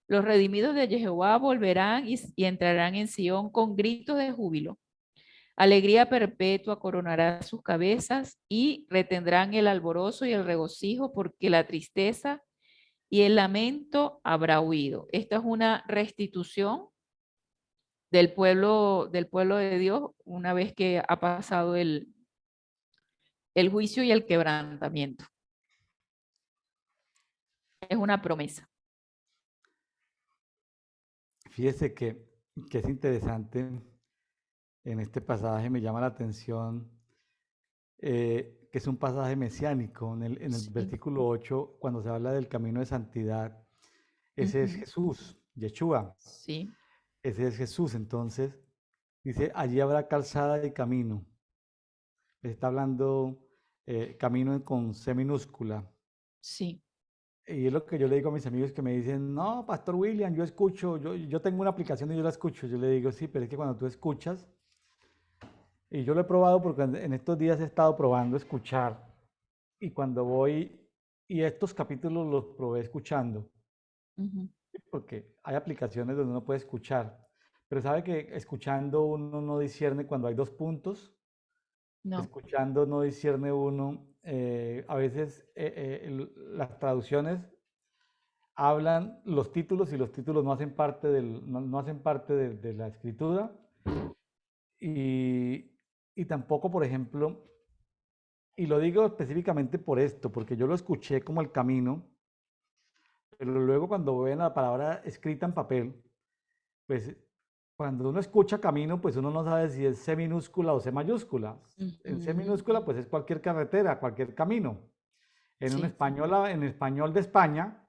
Los redimidos de Jehová volverán y entrarán en Sión con gritos de júbilo. Alegría perpetua coronará sus cabezas y retendrán el alborozo y el regocijo porque la tristeza y el lamento habrá huido. Esta es una restitución del pueblo de Dios una vez que ha pasado el juicio y el quebrantamiento. Es una promesa. Fíjese que es interesante, en este pasaje me llama la atención que es un pasaje mesiánico. En el Sí. versículo 8, cuando se habla del camino de santidad, ese es Jesús, Yeshua, Sí. ese es Jesús. Entonces, dice, allí habrá calzada y camino. Está hablando camino con C minúscula. Sí. Y es lo que yo le digo a mis amigos que me dicen, no, Pastor William, yo escucho, yo tengo una aplicación y yo la escucho. Yo le digo, sí, pero es que cuando tú escuchas, y yo lo he probado porque en estos días he estado probando escuchar, y cuando voy, y estos capítulos los probé escuchando, porque hay aplicaciones donde uno puede escuchar, pero sabe que escuchando uno no discierne cuando hay dos puntos, No. escuchando no discierne uno, a veces las traducciones hablan los títulos y los títulos no hacen parte, no hacen parte de la escritura y, y tampoco, por ejemplo, y lo digo específicamente por esto, porque yo lo escuché como el camino, pero luego cuando ven la palabra escrita en papel, pues cuando uno escucha camino, pues uno no sabe si es C minúscula o C mayúscula. En C minúscula, pues es cualquier carretera, cualquier camino. Sí. En español de España,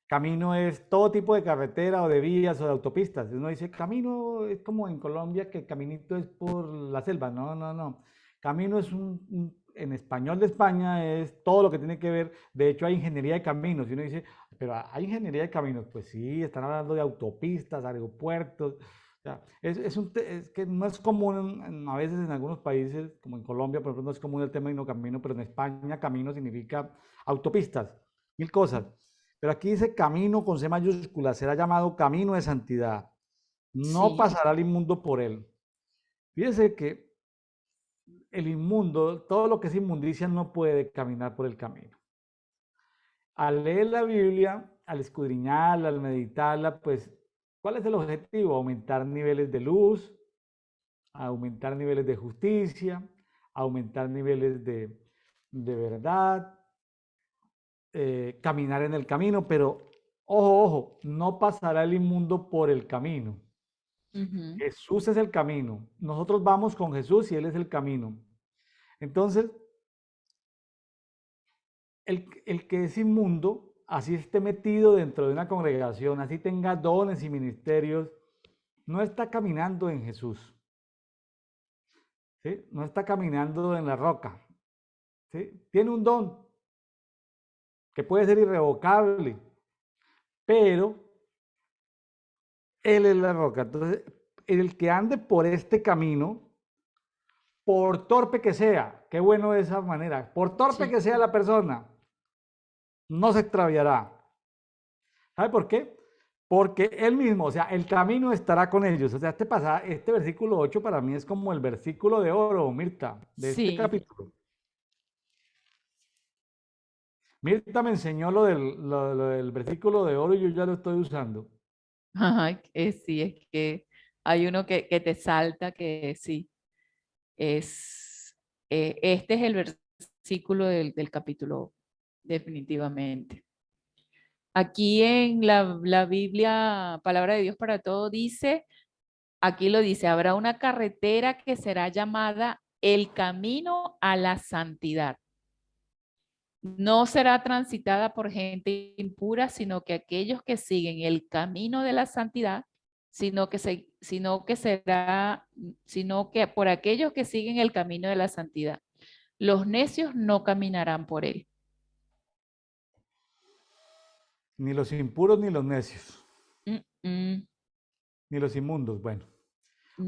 camino es todo tipo de carretera o de vías o de autopistas. Uno dice, camino es como en Colombia, que caminito es por la selva. No, no, no. Camino es en español de España es todo lo que tiene que ver. De hecho, hay ingeniería de caminos. Y uno dice, pero hay ingeniería de caminos. Pues sí, están hablando de autopistas, aeropuertos. O sea, es que no es común a veces en algunos países, como en Colombia, por ejemplo, no es común el término camino, pero en España camino significa autopistas, mil cosas. Pero aquí dice camino con C mayúscula, será llamado camino de santidad. No Sí. pasará el inmundo por él. Fíjese que el inmundo, todo lo que es inmundicia no puede caminar por el camino. Al leer la Biblia, al escudriñarla, al meditarla, pues, ¿cuál es el objetivo? Aumentar niveles de luz, aumentar niveles de justicia, aumentar niveles de verdad, caminar en el camino, pero ojo, ojo, no pasará el inmundo por el camino. Jesús es el camino. Nosotros vamos con Jesús y Él es el camino. Entonces, el que es inmundo, así esté metido dentro de una congregación, así tenga dones y ministerios, no está caminando en Jesús. ¿Sí? No está caminando en la roca. ¿Sí? Tiene un don que puede ser irrevocable, pero Él es la roca. Entonces, el que ande por este camino, por torpe que sea, qué bueno de esa manera, por torpe Sí. que sea la persona, no se extraviará. ¿Sabe por qué? Porque él mismo, o sea, el camino estará con ellos. O sea, este versículo 8 para mí es como el versículo de oro, Mirta, de este Sí, capítulo. Mirta me enseñó lo del versículo de oro y yo ya lo estoy usando. ajá, sí, es que hay uno que te salta que sí, es, este es el versículo del capítulo, definitivamente. Aquí en la Biblia, Palabra de Dios para Todo, dice, aquí lo dice, habrá una carretera que será llamada el camino a la santidad. No será transitada por gente impura, sino que aquellos que siguen el camino de la santidad, sino que por aquellos que siguen el camino de la santidad. Los necios no caminarán por él. Ni los impuros ni los necios, Mm, mm, ni los inmundos. Bueno,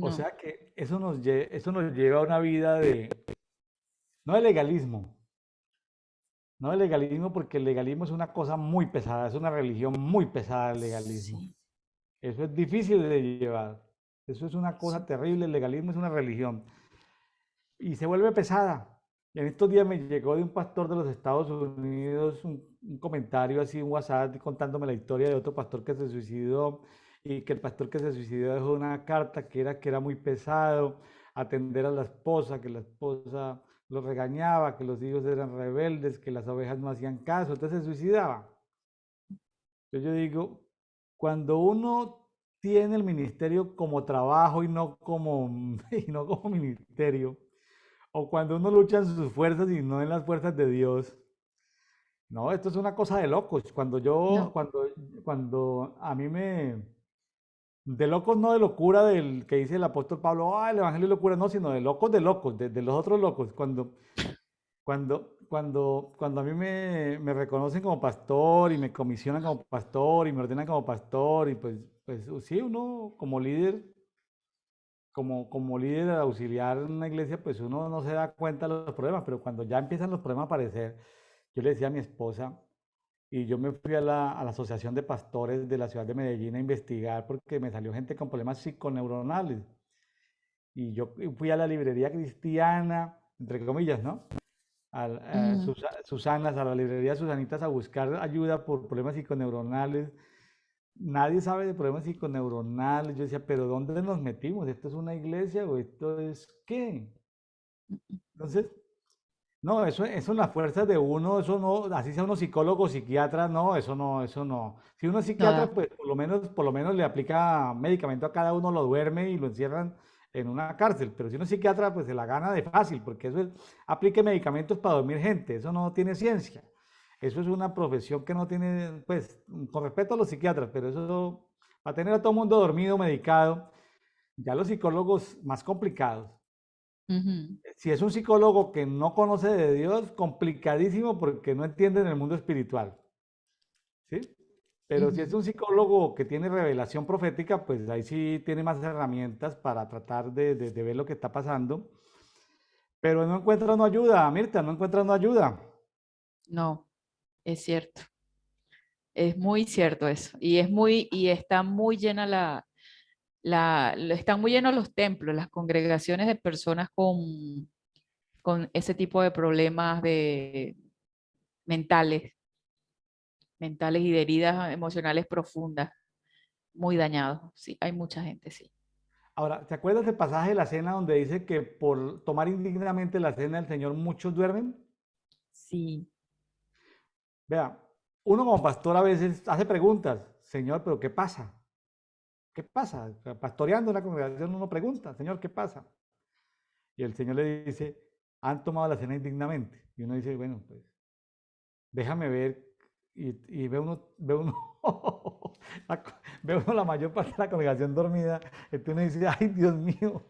o no, sea que eso nos lleva a una vida no de legalismo, no de legalismo porque el legalismo es una cosa muy pesada, es una religión muy pesada el legalismo. sí, Eso es difícil de llevar. Eso es una cosa sí. terrible. El legalismo es una religión y se vuelve pesada. Y en estos días me llegó de un pastor de los Estados Unidos un comentario así, un WhatsApp contándome la historia de otro pastor que se suicidó y que el pastor que se suicidó dejó una carta que era muy pesado atender a la esposa, que la esposa lo regañaba, que los hijos eran rebeldes, que las ovejas no hacían caso, entonces se suicidaba. Entonces yo digo, cuando uno tiene el ministerio como trabajo y no como, y no como ministerio, o cuando uno lucha en sus fuerzas y no en las fuerzas de Dios, no, esto es una cosa de locos. No, Cuando a mí de locos no de locura del que dice el apóstol Pablo, ah, el evangelio es locura, no, sino de locos, de los otros locos. Cuando a mí me reconocen como pastor y me comisionan como pastor y me ordenan como pastor y pues sí, uno como líder, como líder auxiliar en una iglesia, pues uno no se da cuenta de los problemas, pero cuando ya empiezan los problemas a aparecer, yo le decía a mi esposa y yo me fui a la Asociación de Pastores de la ciudad de Medellín a investigar porque me salió gente con problemas psiconeuronales y yo fui a la librería cristiana, entre comillas, ¿no? ujú, Susanas, a la librería Susanitas a buscar ayuda por problemas psiconeuronales. Nadie sabe de problemas psiconeuronales. Yo decía, pero ¿dónde nos metimos? ¿Esto es una iglesia o esto es qué? Entonces, no, eso en las fuerzas de uno, eso no, así sea uno psicólogo, psiquiatra, no, eso no, eso no. Si uno es psiquiatra, nada. pues por lo menos le aplica medicamento a cada uno, lo duerme y lo encierran en una cárcel. Pero si uno es psiquiatra, pues se la gana de fácil, porque eso es, aplique medicamentos para dormir gente, eso no tiene ciencia. Eso es una profesión que no tiene, pues, con respeto a los psiquiatras, pero eso, para tener a todo el mundo dormido, medicado, ya los psicólogos más complicados. Ujú, Si es un psicólogo que no conoce de Dios, complicadísimo porque no entiende en el mundo espiritual, ¿sí? Pero si es ujú. un psicólogo que tiene revelación profética, pues ahí sí tiene más herramientas para tratar de ver lo que está pasando. Pero no encuentra no ayuda, Mirta, no encuentra no ayuda. No, es cierto. Es muy cierto eso. Y está muy llena están muy llenos los templos, las congregaciones de personas con ese tipo de problemas mentales, mentales y de heridas emocionales profundas, muy dañados. Sí, hay mucha gente, sí. Ahora, ¿te acuerdas del pasaje de la cena donde dice que por tomar indignamente la cena del Señor muchos duermen? Sí, Vea, uno como pastor a veces hace preguntas, Señor, pero ¿qué pasa? ¿Qué pasa? Pastoreando en la congregación uno pregunta, Señor, ¿qué pasa? Y el Señor le dice, han tomado la cena indignamente. Y uno dice, bueno, pues déjame ver. Y ve uno, ve uno la mayor parte de la congregación dormida. Entonces uno dice, ay, Dios mío.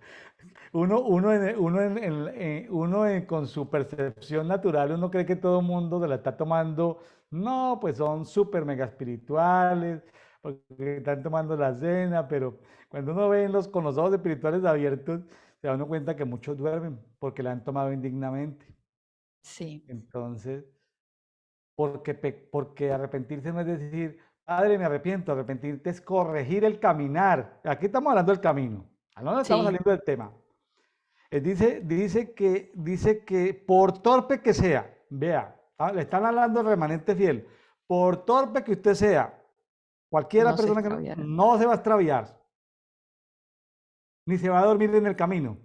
Con su percepción natural, uno cree que todo el mundo se la está tomando. No, pues son súper mega espirituales, porque están tomando la cena, pero cuando uno ve con los ojos espirituales abiertos, se da uno cuenta que muchos duermen porque la han tomado indignamente. sí. Entonces, porque arrepentirse no es decir, Padre, me arrepiento. Arrepentirte es corregir el caminar. Aquí estamos hablando del camino. No estamos Sí, saliendo del tema. Dice que por torpe que sea, vea, le están hablando al remanente fiel, por torpe que usted sea, cualquiera no se persona que extraviará. no se va a extraviar, ni se va a dormir en el camino,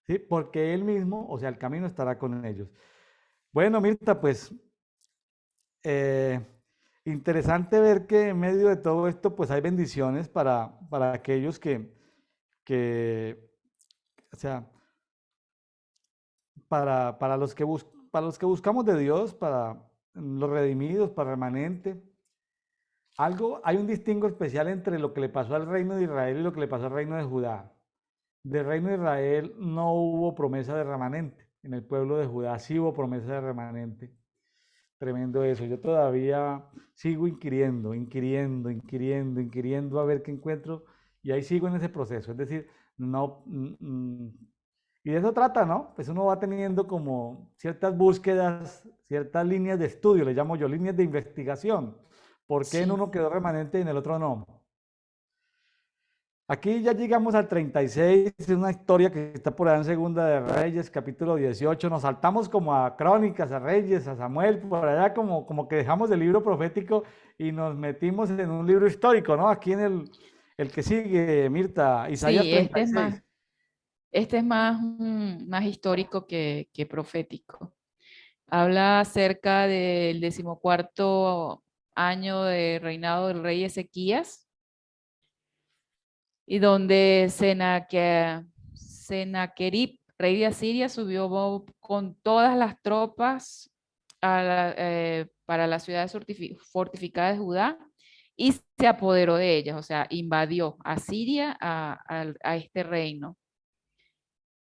¿sí? Porque él mismo, o sea, el camino estará con ellos. Bueno, Mirta, pues eh, interesante ver que en medio de todo esto, pues hay bendiciones para aquellos que, o sea, para los que buscamos de Dios, para los redimidos, para el remanente. Hay un distingo especial entre lo que le pasó al reino de Israel y lo que le pasó al reino de Judá. Del reino de Israel no hubo promesa de remanente. En el pueblo de Judá sí hubo promesa de remanente. Tremendo eso. Yo todavía sigo inquiriendo a ver qué encuentro y ahí sigo en ese proceso. Es decir, no, y de eso trata, ¿no? Pues uno va teniendo como ciertas búsquedas, ciertas líneas de estudio, le llamo yo, líneas de investigación. ¿Por qué en Sí. uno quedó remanente y en el otro no? Aquí ya llegamos al 36, es una historia que está por allá en Segunda de Reyes, capítulo 18. Nos saltamos como a Crónicas, a Reyes, a Samuel, por allá como que dejamos el libro profético y nos metimos en un libro histórico, ¿no? Aquí en el que sigue, Mirta, Isaías Sí, 36. este es más, más histórico que profético. Habla acerca del 14º año de reinado del rey Ezequías y donde Senaquerib, rey de Asiria, subió con todas las tropas para las ciudades fortificadas de Judá y se apoderó de ellas, o sea, invadió a Siria, a este reino.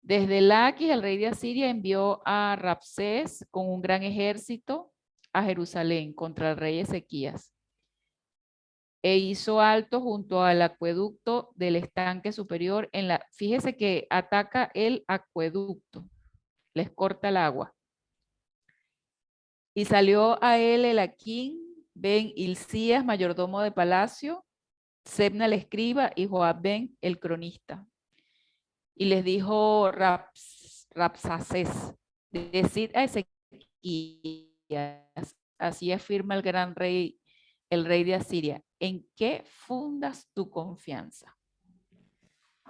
Desde Laquis, el rey de Asiria envió a Rabsés con un gran ejército a Jerusalén contra el rey Ezequías e hizo alto junto al acueducto del estanque superior fíjese que ataca el acueducto, les corta el agua. Y salió a él Elaquín, ben Hilcías, mayordomo de palacio, Sebna el escriba y Joab ben el cronista. Y les dijo Rabsacés, decid a Ezequías, así afirma el gran rey, el rey de Asiria, ¿en qué fundas tu confianza?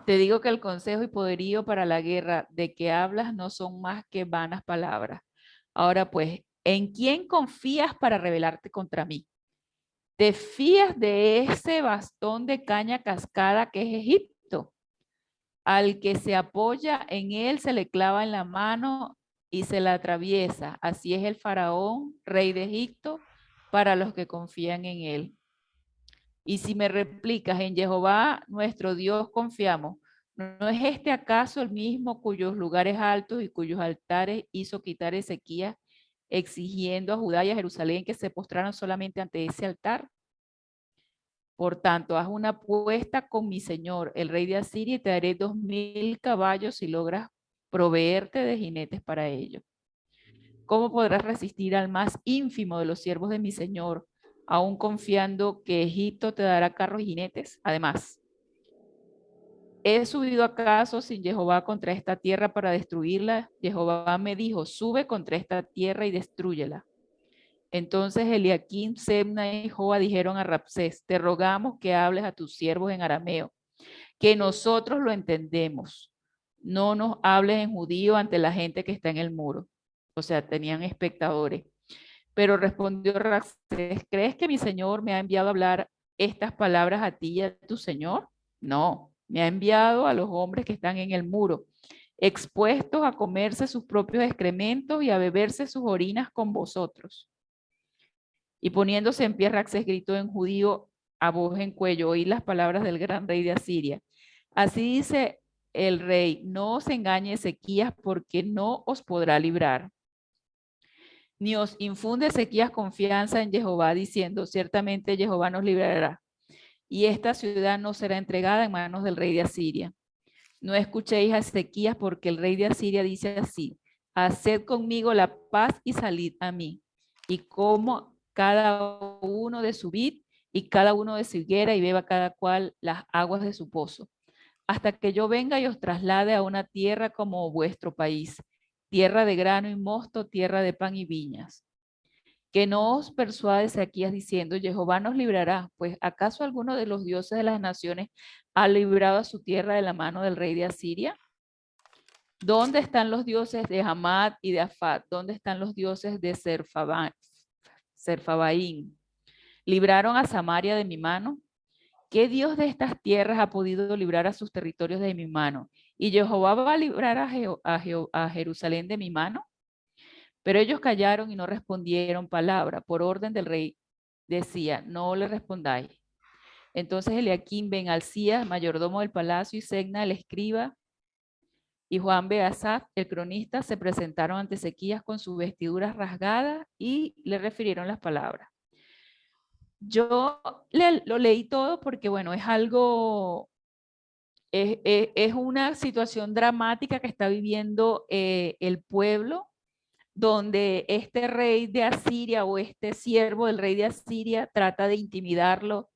Te digo que el consejo y poderío para la guerra de que hablas no son más que vanas palabras. Ahora pues, ¿en quién confías para rebelarte contra mí? ¿Te fías de ese bastón de caña cascada que es Egipto? Al que se apoya en él se le clava en la mano y se la atraviesa. Así es el faraón, rey de Egipto, para los que confían en él. Y si me replicas, en Jehová, nuestro Dios, confiamos. ¿No es este acaso el mismo cuyos lugares altos y cuyos altares hizo quitar Ezequías, exigiendo a Judá y a Jerusalén que se postraran solamente ante ese altar? Por tanto, haz una apuesta con mi señor, el rey de Asiria, y te daré 2000 caballos si logras proveerte de jinetes para ello. ¿Cómo podrás resistir al más ínfimo de los siervos de mi señor, aún confiando que Egipto te dará carros y jinetes? Además, ¿he subido acaso sin Jehová contra esta tierra para destruirla? Jehová me dijo, sube contra esta tierra y destrúyela. Entonces Eliaquim, Sebna y Joa dijeron a Rabsés, te rogamos que hables a tus siervos en arameo, que nosotros lo entendemos. No nos hables en judío ante la gente que está en el muro. O sea, tenían espectadores. Pero respondió Rabsés, ¿crees que mi señor me ha enviado a hablar estas palabras a ti y a tu señor? No, me ha enviado a los hombres que están en el muro, expuestos a comerse sus propios excrementos y a beberse sus orinas con vosotros. Y poniéndose en pie, Rabsés gritó en judío a voz en cuello, oí las palabras del gran rey de Asiria. Así dice el rey, no os engañe Ezequías porque no os podrá librar. Ni os infunde Ezequías confianza en Jehová diciendo, ciertamente Jehová nos librará. Y esta ciudad no será entregada en manos del rey de Asiria. No escuchéis a Ezequías porque el rey de Asiria dice así, haced conmigo la paz y salid a mí. Y como cada uno de su vid y cada uno de su higuera, y beba cada cual las aguas de su pozo, hasta que yo venga y os traslade a una tierra como vuestro país, tierra de grano y mosto, tierra de pan y viñas. Que no os persuade Ezequías diciendo, Jehová nos librará, pues ¿acaso alguno de los dioses de las naciones ha librado a su tierra de la mano del rey de Asiria? ¿Dónde están los dioses de Hamad y de Afat? ¿Dónde están los dioses de Serfabaín? ¿Libraron a Samaria de mi mano? ¿Qué Dios de estas tierras ha podido librar a sus territorios de mi mano? ¿Y Jehová va a librar a Jerusalén de mi mano? Pero ellos callaron y no respondieron palabra. Por orden del rey decía, no le respondáis. Entonces Eliaquim ben Alcías, mayordomo del palacio, y Segna, el escriba, y Juan ben Asaph, el cronista, se presentaron ante Ezequías con sus vestiduras rasgadas y le refirieron las palabras. Yo lo leí todo porque, bueno, es algo, es una situación dramática que está viviendo el pueblo, donde este rey de Asiria o este siervo del rey de Asiria trata de intimidarlo,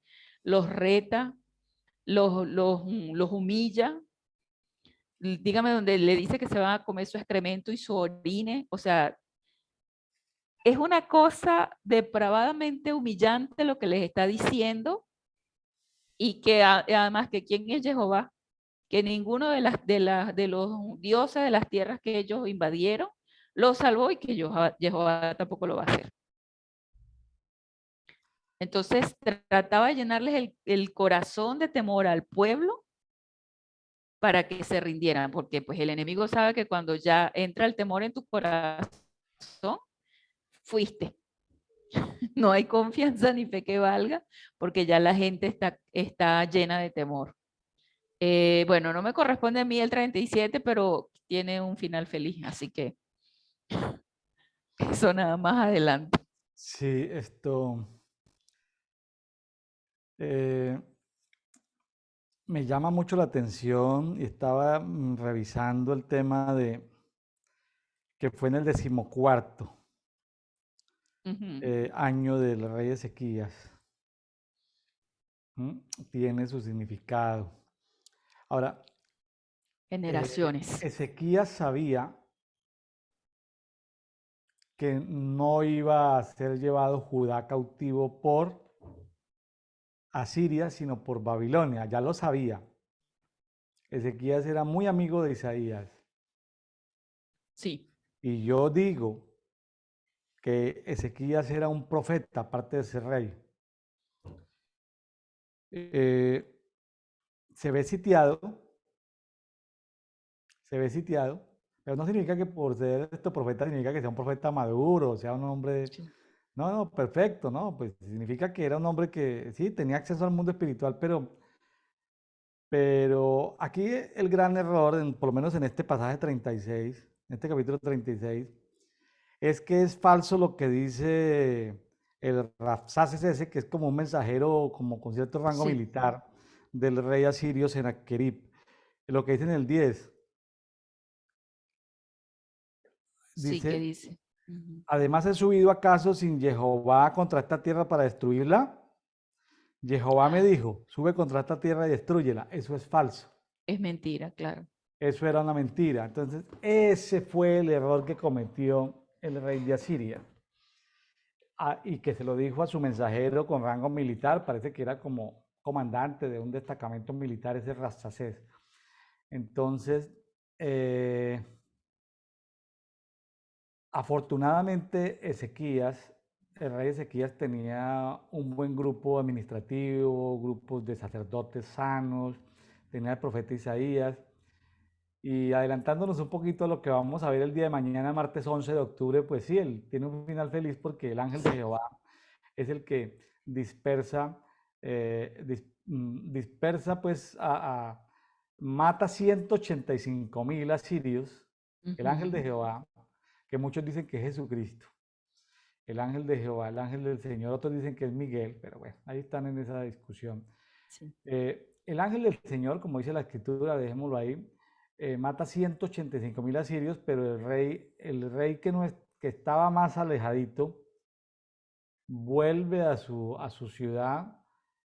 los reta, los humilla. Dígame, donde le dice que se van a comer su excremento y su orine. O sea, es una cosa depravadamente humillante lo que les está diciendo, y que además que quién es Jehová, que ninguno de los dioses de las tierras que ellos invadieron lo salvó, y que Jehová tampoco lo va a hacer. Entonces trataba de llenarles el corazón de temor al pueblo para que se rindieran, porque pues el enemigo sabe que cuando ya entra el temor en tu corazón, fuiste. No hay confianza ni fe que valga, porque ya la gente está llena de temor. Bueno, no me corresponde a mí el 37, pero tiene un final feliz, así que eso nada más adelante. Sí, eh, me llama mucho la atención y estaba revisando el tema de que fue en el 14º año del rey Ezequías. Tiene su significado. Ahora, Generaciones. Ezequías sabía que no iba a ser llevado Judá cautivo por Asiria, sino por Babilonia. Ya lo sabía. Ezequías era muy amigo de Isaías. Sí. Y yo digo que Ezequías era un profeta, aparte de ser rey. Se ve sitiado, pero no significa que por ser profeta significa que sea un profeta maduro, sea un hombre... Sí. No, perfecto, ¿no? Pues significa que era un hombre que sí tenía acceso al mundo espiritual, pero aquí el gran error, por lo menos en este pasaje 36, en este capítulo 36, es que es falso lo que dice el Rabsaces ese, que es como un mensajero, como con cierto rango Sí. militar del rey asirio Sennacherib. Lo que dice en el 10, Sí, ¿qué dice, dice? además he subido acaso sin Jehová contra esta tierra para destruirla. Jehová me dijo, sube contra esta tierra y destrúyela. Eso es falso. Es mentira, claro. Eso era una mentira. Entonces, ese fue el error que cometió el rey de Asiria. Y que se lo dijo a su mensajero con rango militar, parece que era como comandante de un destacamento militar, ese Rastasés. Entonces, afortunadamente Ezequías, el rey Ezequías tenía un buen grupo administrativo, grupos de sacerdotes sanos, tenía el profeta Isaías. Y adelantándonos un poquito a lo que vamos a ver el día de mañana, martes 11 de octubre, pues sí, él tiene un final feliz porque el ángel de Jehová es el que dispersa, dispersa pues mata 185.000 asirios, el ángel de Jehová, que muchos dicen que es Jesucristo, el ángel de Jehová, el ángel del Señor, otros dicen que es Miguel, pero bueno, ahí están en esa discusión. Sí. El ángel del Señor, como dice la escritura, dejémoslo ahí, mata 185.000 asirios, pero el rey que, no es, que estaba más alejadito vuelve a su ciudad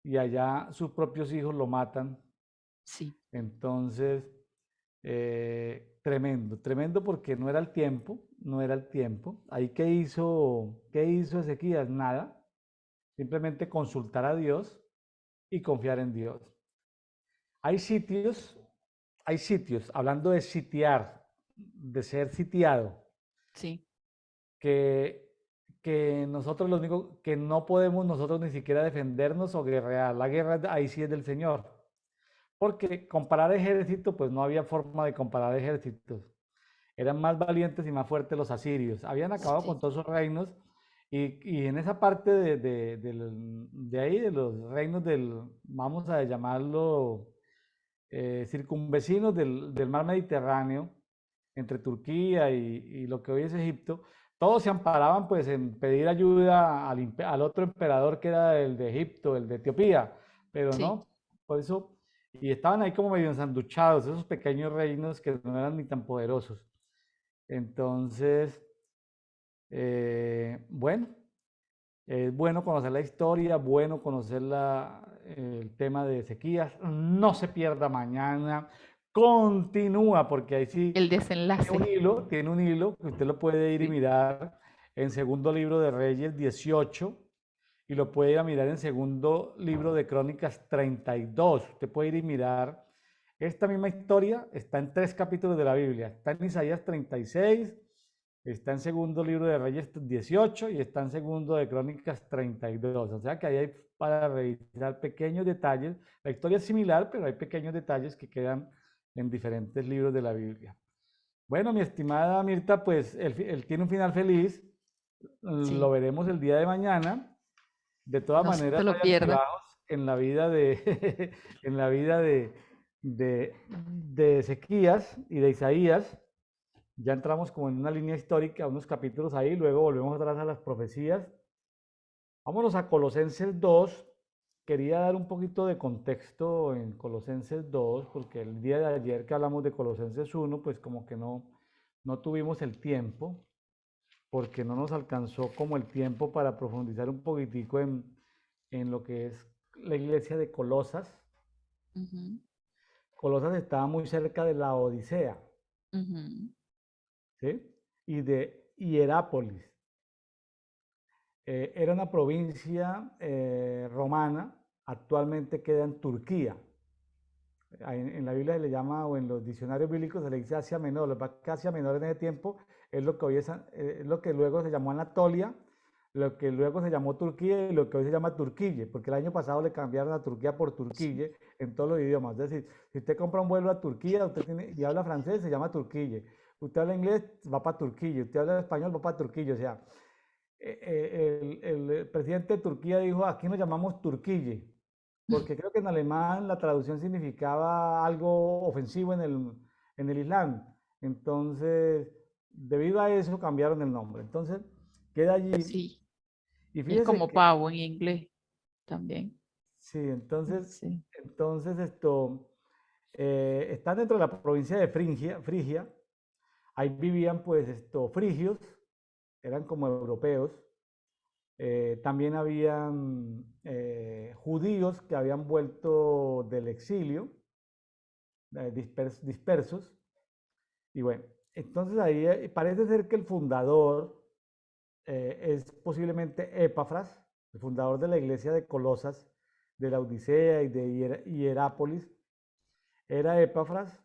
y allá sus propios hijos lo matan. Sí, Entonces, tremendo, tremendo porque no era el tiempo, no era el tiempo. Ahí qué hizo Ezequías? Nada, simplemente consultar a Dios y confiar en Dios. Hay sitios, hay sitios, hablando de sitiar, de ser sitiado, sí, que, que nosotros lo único que no podemos nosotros ni siquiera defendernos o guerrear. La guerra ahí sí es del Señor. Porque comparar ejércitos, pues no había forma de comparar ejércitos. Eran más valientes y más fuertes los asirios. Habían acabado con sí, todos esos reinos y en esa parte de ahí, de los reinos vamos a llamarlo, circunvecinos del mar Mediterráneo, entre Turquía y lo que hoy es Egipto, todos se amparaban pues en pedir ayuda al otro emperador que era el de Egipto, el de Etiopía, pero sí. no, por eso, y estaban ahí como medio ensanduchados, esos pequeños reinos que no eran ni tan poderosos. Entonces, bueno, es bueno conocer la historia, bueno conocer el tema de sequías. No se pierda mañana. Continúa, porque ahí sí El desenlace. tiene un hilo que usted lo puede ir y Sí, mirar en segundo libro de Reyes 18 y lo puede ir a mirar en segundo libro de Crónicas 32. Usted puede ir y mirar. Esta misma historia está en 3 capítulos de la Biblia. Está en Isaías 36, está en segundo libro de Reyes 18 y está en segundo de Crónicas 32. O sea que ahí hay para revisar pequeños detalles. La historia es similar, pero hay pequeños detalles que quedan en diferentes libros de la Biblia. Bueno, mi estimada Mirta, pues él tiene un final feliz. Lo sí. veremos el día de mañana. De todas No se maneras, lo hay pierda. altibajos en la vida en la vida de Ezequías y de Isaías. Ya entramos como en una línea histórica, unos capítulos ahí, luego volvemos atrás a las profecías. Vámonos a Colosenses 2. Quería dar un poquito de contexto en Colosenses 2, porque el día de ayer que hablamos de Colosenses 1, pues como que no tuvimos el tiempo, porque no nos alcanzó como el tiempo para profundizar un poquitico en lo que es la iglesia de Colosas. Ujú, Colosas estaba muy cerca de la Odisea, ujú. ¿sí? Y de Hierápolis. Era una provincia romana, actualmente queda en Turquía. En la Biblia se le llama, o en los diccionarios bíblicos se le dice Asia Menor. Lo que pasa es que Asia Menor en ese tiempo es lo que hoy es lo que luego se llamó Anatolia, lo que luego se llamó Turquía y lo que hoy se llama Turquille, porque el año pasado le cambiaron a Turquía por Sí, Turquille en todos los idiomas. Es decir, si usted compra un vuelo a Turquía usted y habla francés, se llama Turquille. Usted habla inglés, va para Turquille. Usted habla español, va para Turquille. O sea, el presidente de Turquía dijo, aquí nos llamamos Turquille, porque creo que en alemán la traducción significaba algo ofensivo en el Islam. Entonces, debido a eso cambiaron el nombre. Entonces, queda allí. sí. Y Es fíjese como que, pavo en inglés también. sí, Sí. entonces esto, está dentro de la provincia de Frigia. Ahí vivían pues frigios, eran como europeos. También habían judíos que habían vuelto del exilio, dispersos. Y bueno, entonces ahí parece ser que el fundador es posiblemente Epafras, el fundador de la iglesia de Colosas, de la Odisea y de Hierápolis. Era Epafras.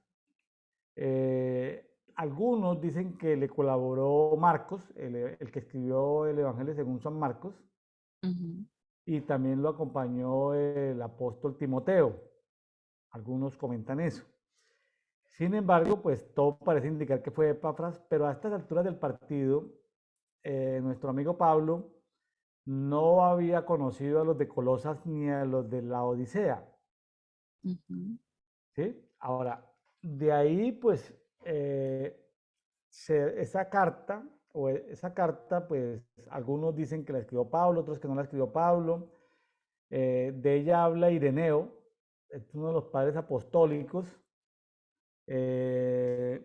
Algunos dicen que le colaboró Marcos, el que escribió el Evangelio según San Marcos, Ujú. y también lo acompañó el apóstol Timoteo. Algunos comentan eso. Sin embargo, pues todo parece indicar que fue Epafras, pero a estas alturas del partido, nuestro amigo Pablo no había conocido a los de Colosas ni a los de la Odisea, Ujú. ¿sí? Ahora, de ahí, pues, esa carta, esa carta, pues, algunos dicen que la escribió Pablo, otros que no la escribió Pablo. De ella habla Ireneo, es uno de los padres apostólicos. Eh,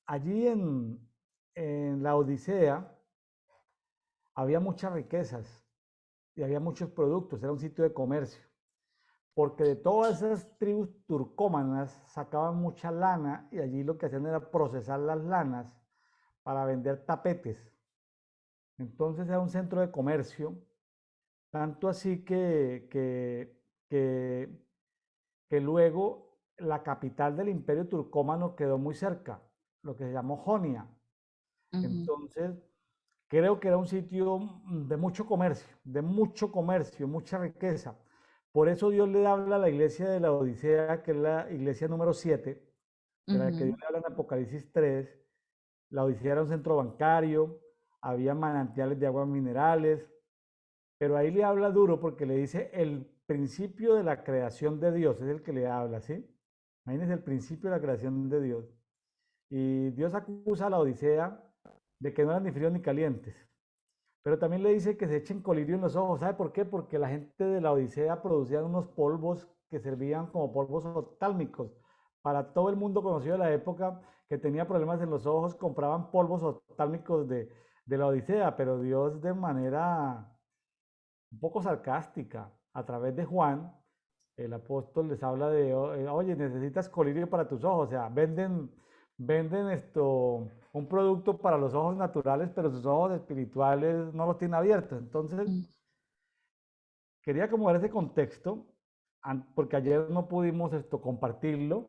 allí en la Odisea había muchas riquezas, y había muchos productos, era un sitio de comercio, porque de todas esas tribus turcómanas sacaban mucha lana y allí lo que hacían era procesar las lanas para vender tapetes. Entonces era un centro de comercio, tanto así que, que luego la capital del imperio turcómano quedó muy cerca, lo que se llamó Jonia. Ujú, Entonces, creo que era un sitio de mucho comercio, mucha riqueza. Por eso Dios le habla a la iglesia de la Odisea, que es la iglesia número 7, de la que Dios ujú, le habla en Apocalipsis 3. La Odisea era un centro bancario, había manantiales de aguas minerales, pero ahí le habla duro porque le dice el principio de la creación de Dios, es el que le habla, ¿sí? Imagínense el principio de la creación de Dios. Y Dios acusa a la Odisea de que no eran ni fríos ni calientes. Pero también le dice que se echen colirio en los ojos. ¿Sabe por qué? Porque la gente de la Odisea producía unos polvos que servían como polvos oftálmicos. Para todo el mundo conocido de la época que tenía problemas en los ojos, compraban polvos oftálmicos de la Odisea, pero Dios de manera un poco sarcástica, a través de Juan, el apóstol les habla de, oye, necesitas colirio para tus ojos, o sea, venden un producto para los ojos naturales, pero sus ojos espirituales no los tienen abiertos. Entonces, mm. quería como ver ese contexto, porque ayer no pudimos compartirlo.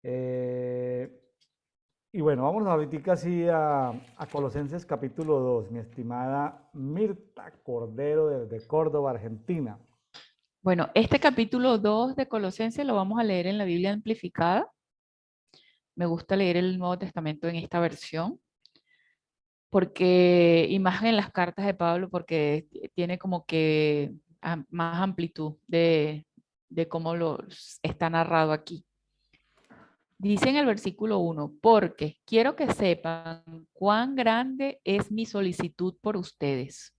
eh, y bueno, vamos ahorita así a Colosenses capítulo 2, mi estimada Mirta Cordero desde Córdoba, Argentina. Bueno, este capítulo 2 de Colosenses lo vamos a leer en la Biblia amplificada. Me gusta leer el Nuevo Testamento en esta versión, porque, y más en las cartas de Pablo, porque tiene como que más amplitud de cómo lo está narrado aquí. Dice en el versículo 1, porque quiero que sepan cuán grande es mi solicitud por ustedes,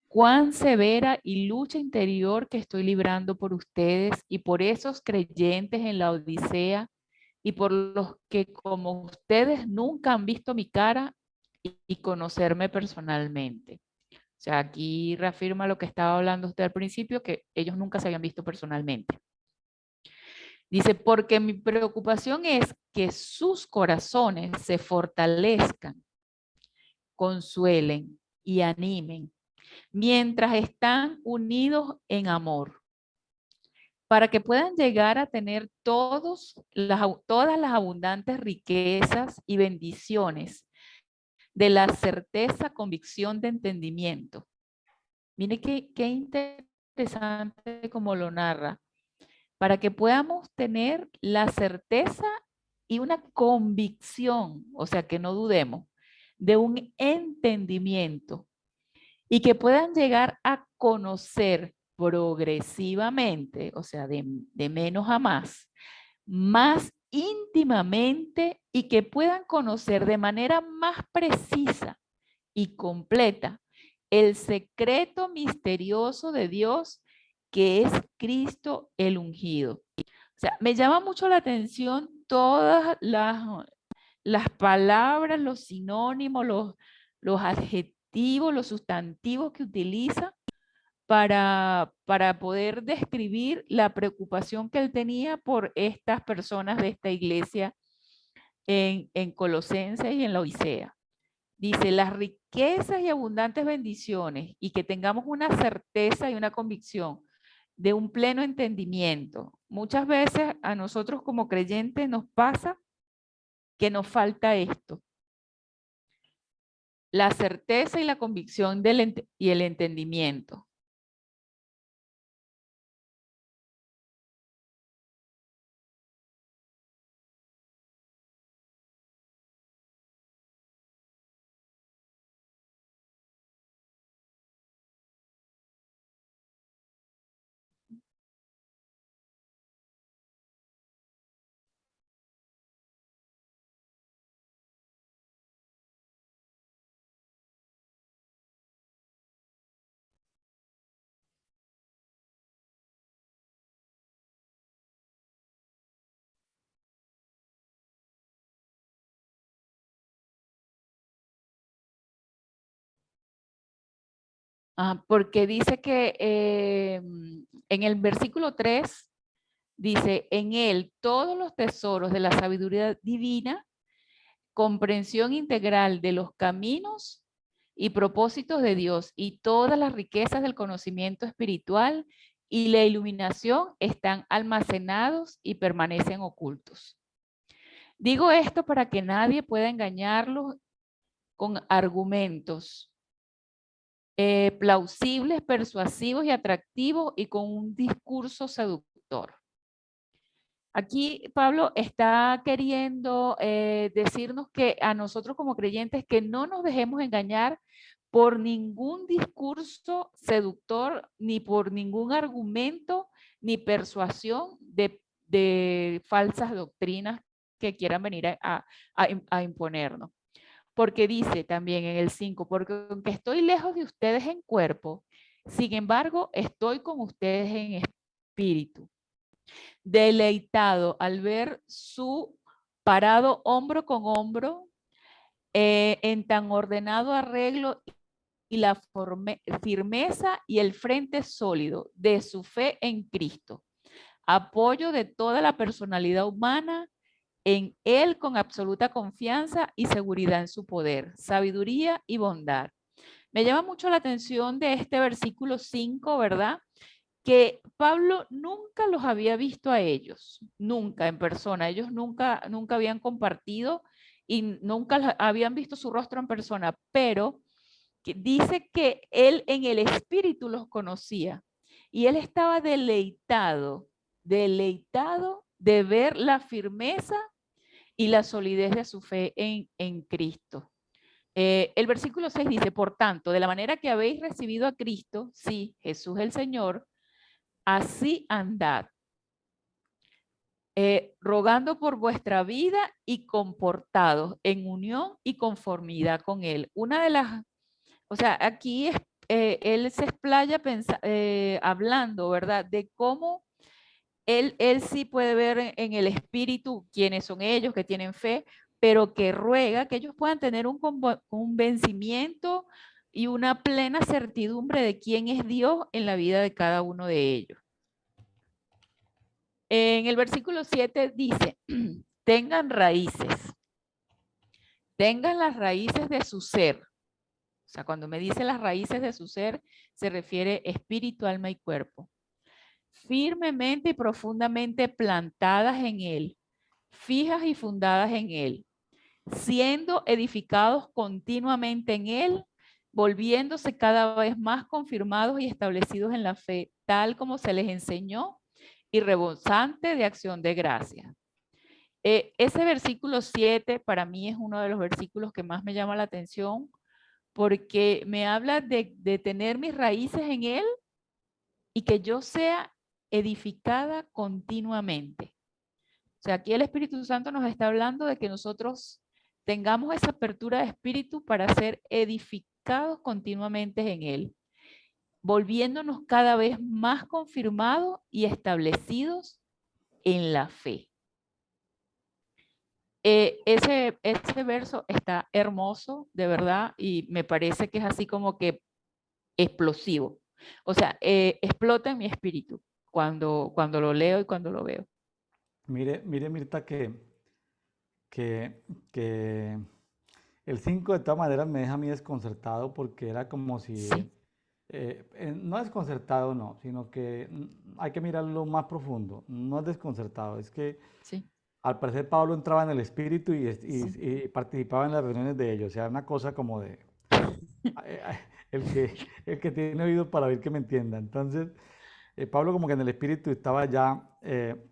cuán severa y lucha interior que estoy librando por ustedes y por esos creyentes en la Odisea y por los que como ustedes nunca han visto mi cara y conocerme personalmente. O sea, aquí reafirma lo que estaba hablando usted al principio, que ellos nunca se habían visto personalmente. Dice, porque mi preocupación es que sus corazones se fortalezcan, consuelen y animen mientras están unidos en amor, para que puedan llegar a tener todas las abundantes riquezas y bendiciones de la certeza, convicción de entendimiento. Mire qué interesante como lo narra, para que podamos tener la certeza y una convicción, o sea, que no dudemos, de un entendimiento y que puedan llegar a conocer progresivamente, o sea, de menos a más íntimamente y que puedan conocer de manera más precisa y completa el secreto misterioso de Dios que es Cristo el ungido. O sea, me llama mucho la atención todas las palabras, los sinónimos, los adjetivos, los sustantivos que utiliza para poder describir la preocupación que él tenía por estas personas de esta iglesia en Colosenses y en la Odisea. Dice, las riquezas y abundantes bendiciones y que tengamos una certeza y una convicción de un pleno entendimiento. Muchas veces a nosotros como creyentes nos pasa que nos falta esto, la certeza y la convicción y el entendimiento. Porque dice que en el versículo 3 dice, en él todos los tesoros de la sabiduría divina, comprensión integral de los caminos y propósitos de Dios y todas las riquezas del conocimiento espiritual y la iluminación están almacenados y permanecen ocultos. Digo esto para que nadie pueda engañarlos con argumentos plausibles, persuasivos y atractivos y con un discurso seductor. Aquí Pablo está queriendo decirnos que a nosotros como creyentes que no nos dejemos engañar por ningún discurso seductor, ni por ningún argumento, ni persuasión de falsas doctrinas que quieran venir a imponernos. Porque dice también en el 5, porque aunque estoy lejos de ustedes en cuerpo, sin embargo, estoy con ustedes en espíritu, deleitado al ver su parado hombro con hombro en tan ordenado arreglo y la firmeza y el frente sólido de su fe en Cristo, apoyo de toda la personalidad humana en Él con absoluta confianza y seguridad en su poder, sabiduría y bondad. Me llama mucho la atención de este versículo 5, ¿verdad? Que Pablo nunca los había visto a ellos, nunca en persona. Ellos nunca habían compartido y nunca habían visto su rostro en persona, pero que dice que él en el espíritu los conocía y él estaba deleitado de ver la firmeza y la solidez de su fe en Cristo. El versículo 6 dice, por tanto, de la manera que habéis recibido a Cristo, sí, Jesús el Señor, así andad, rogando por vuestra vida y comportados en unión y conformidad con Él. Una de las, o sea, aquí él se explaya hablando, ¿verdad? De cómo él sí puede ver en el espíritu quiénes son ellos, que tienen fe, pero que ruega que ellos puedan tener un convencimiento y una plena certidumbre de quién es Dios en la vida de cada uno de ellos. En el versículo 7 dice, tengan raíces, tengan las raíces de su ser. O sea, cuando me dice las raíces de su ser, se refiere espíritu, alma y cuerpo. Firmemente y profundamente plantadas en él, fijas y fundadas en él, siendo edificados continuamente en él, volviéndose cada vez más confirmados y establecidos en la fe, tal como se les enseñó y rebosante de acción de gracia. Ese versículo 7 para mí es uno de los versículos que más me llama la atención porque me habla de tener mis raíces en él y que yo sea edificada continuamente. O sea, aquí el Espíritu Santo nos está hablando de que nosotros tengamos esa apertura de espíritu para ser edificados continuamente en él, volviéndonos cada vez más confirmados y establecidos en la fe. Ese verso está hermoso, de verdad, y me parece que es así como que explosivo. O sea, explota en mi espíritu cuando lo leo y cuando lo veo. Mire, mire, Mirta, que el 5 de todas maneras me deja a mí desconcertado porque era como si, Sí, no desconcertado, no, sino que hay que mirarlo más profundo. No es desconcertado, es que sí, al parecer Pablo entraba en el espíritu sí. y participaba en las reuniones de ellos. O sea, una cosa como de el que tiene oído para oír que me entienda. Entonces, Pablo como que en el espíritu estaba ya,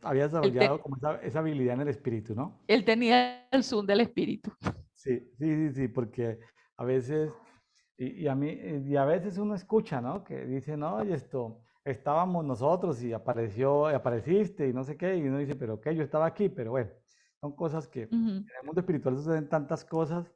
había Él, desarrollado como esa habilidad en el espíritu, ¿no? él tenía el zoom del espíritu. Sí, sí, sí, sí, porque a veces, y a veces uno escucha, ¿no? Que dice, no, y esto, estábamos nosotros y apareciste y no sé qué, y uno dice, pero qué, yo estaba aquí, pero bueno, son cosas que en Ujú. el mundo espiritual suceden tantas cosas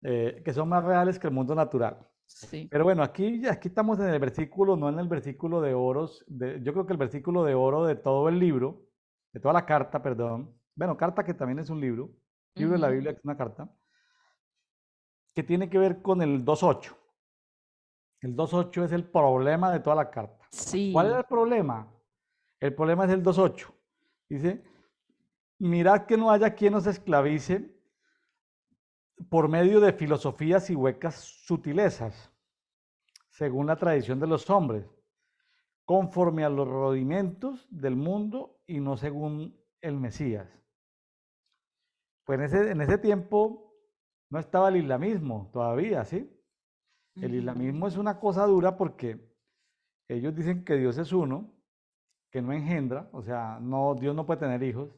que son más reales que el mundo natural. Sí. Pero bueno, aquí estamos en el versículo, no en el versículo de oros, yo creo que el versículo de oro de todo el libro, de toda la carta, perdón, bueno, carta que también es un libro de la Ujú. Biblia que es una carta, que tiene que ver con el 2.8. El 2.8 es el problema de toda la carta. ¿Cuál es el Sí. problema? El problema es el 2.8. Dice, mirad que no haya quien os esclavice por medio de filosofías y huecas sutilezas, según la tradición de los hombres, conforme a los rudimentos del mundo y no según el Mesías. Pues en ese tiempo no estaba el islamismo todavía, ¿sí? El islamismo es una cosa dura porque ellos dicen que Dios es uno, que no engendra, o sea, no, Dios no puede tener hijos,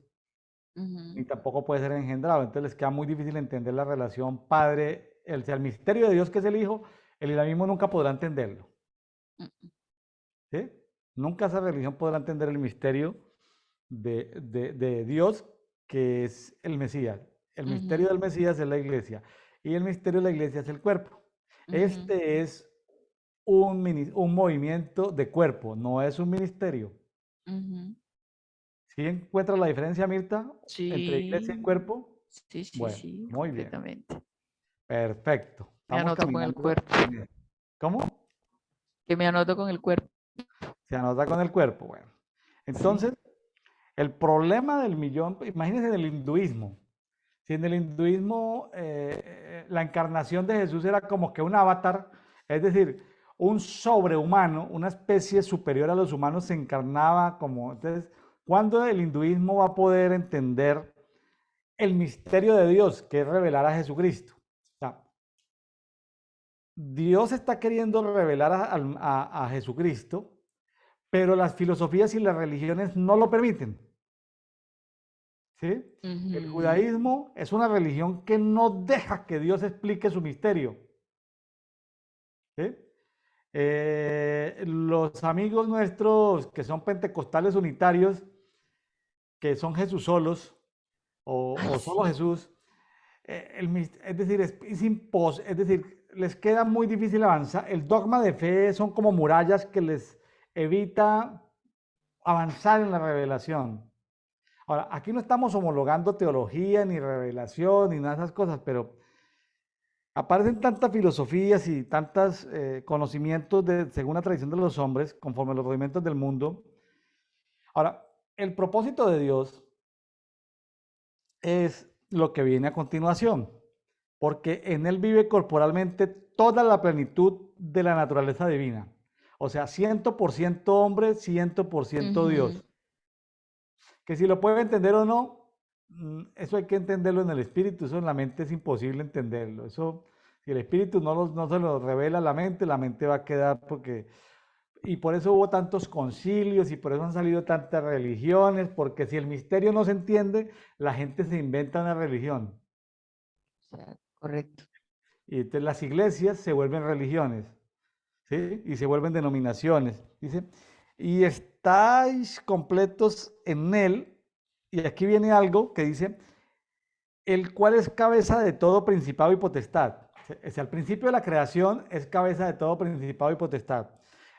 ni tampoco puede ser engendrado. Entonces les queda muy difícil entender la relación padre, el misterio de Dios que es el hijo, el islamismo nunca podrá entenderlo. ¿Sí? Nunca esa religión podrá entender el misterio de Dios que es el Mesías. El misterio del Mesías es la iglesia y el misterio de la iglesia es el cuerpo. Este es un movimiento de cuerpo, no es un ministerio. ¿Sí encuentras la diferencia, Mirta, entre iglesia y Sí, cuerpo? sí, sí, Bueno, sí, muy bien. completamente. Perfecto. Me Estamos anoto con el caminando cuerpo. en eso. ¿Cómo? Que me anoto con el cuerpo. Se anota con el cuerpo. Bueno. Sí. Entonces, el problema del millón, imagínense en el hinduismo. Si en el hinduismo la encarnación de Jesús era como que un avatar, es decir, un sobrehumano, una especie superior a los humanos se encarnaba como... Entonces, ¿cuándo el hinduismo va a poder entender el misterio de Dios, que es revelar a Jesucristo? O sea, Dios está queriendo revelar a Jesucristo, pero las filosofías y las religiones no lo permiten. ¿Sí? El Ujú. judaísmo es una religión que no deja que Dios explique su misterio. ¿Sí? Los amigos nuestros que son pentecostales unitarios, que son Jesús solos Ay, o solo sí. Jesús, es decir, es decir, les queda muy difícil avanzar. El dogma de fe son como murallas que les evita avanzar en la revelación. Ahora, aquí no estamos homologando teología, ni revelación, ni nada de esas cosas, pero aparecen tantas filosofías y tantos conocimientos según la tradición de los hombres, conforme a los movimientos del mundo. Ahora, el propósito de Dios es lo que viene a continuación, porque en Él vive corporalmente toda la plenitud de la naturaleza divina. O sea, 100% hombre, 100% Ujú. Dios. Que si lo puede entender o no, eso hay que entenderlo en el espíritu, eso en la mente es imposible entenderlo. Eso, si el espíritu no se lo revela a la mente va a quedar porque... Y por eso hubo tantos concilios y por eso han salido tantas religiones, porque si el misterio no se entiende, la gente se inventa una religión. O sea, correcto. Y entonces las iglesias se vuelven religiones, ¿sí? Y se vuelven denominaciones. Dice, y estáis completos en él. Y aquí viene algo que dice, el cual es cabeza de todo principado y potestad. O sea, al principio de la creación es cabeza de todo principado y potestad.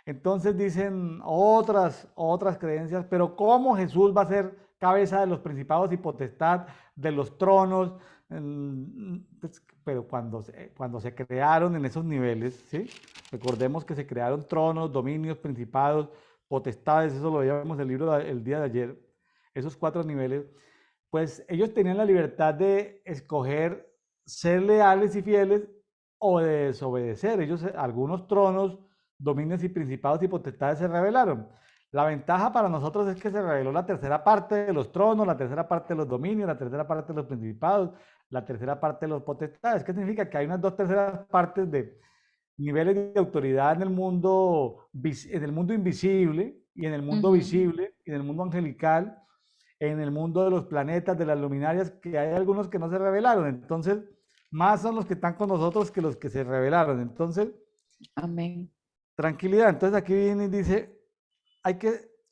Entonces dicen otras creencias, pero ¿cómo Jesús va a ser cabeza de los principados y potestad, de los tronos? Pero cuando se crearon en esos niveles, ¿sí? Recordemos que se crearon tronos, dominios, principados, potestades, eso lo veíamos en el libro el día de ayer, esos 4 niveles, pues ellos tenían la libertad de escoger ser leales y fieles o de desobedecer. Algunos tronos, dominios y principados y potestades se rebelaron. La ventaja para nosotros es que se reveló la tercera parte de los tronos, la tercera parte de los dominios, la tercera parte de los principados, la tercera parte de los potestades. ¿Qué significa? Que hay unas 2 terceras partes de niveles de autoridad en el mundo invisible y en el mundo Ujú. visible y en el mundo angelical, en el mundo de los planetas, de las luminarias, que hay algunos que no se revelaron. Entonces, más son los que están con nosotros que los que se revelaron. Entonces, Amén. tranquilidad. Entonces aquí viene y dice,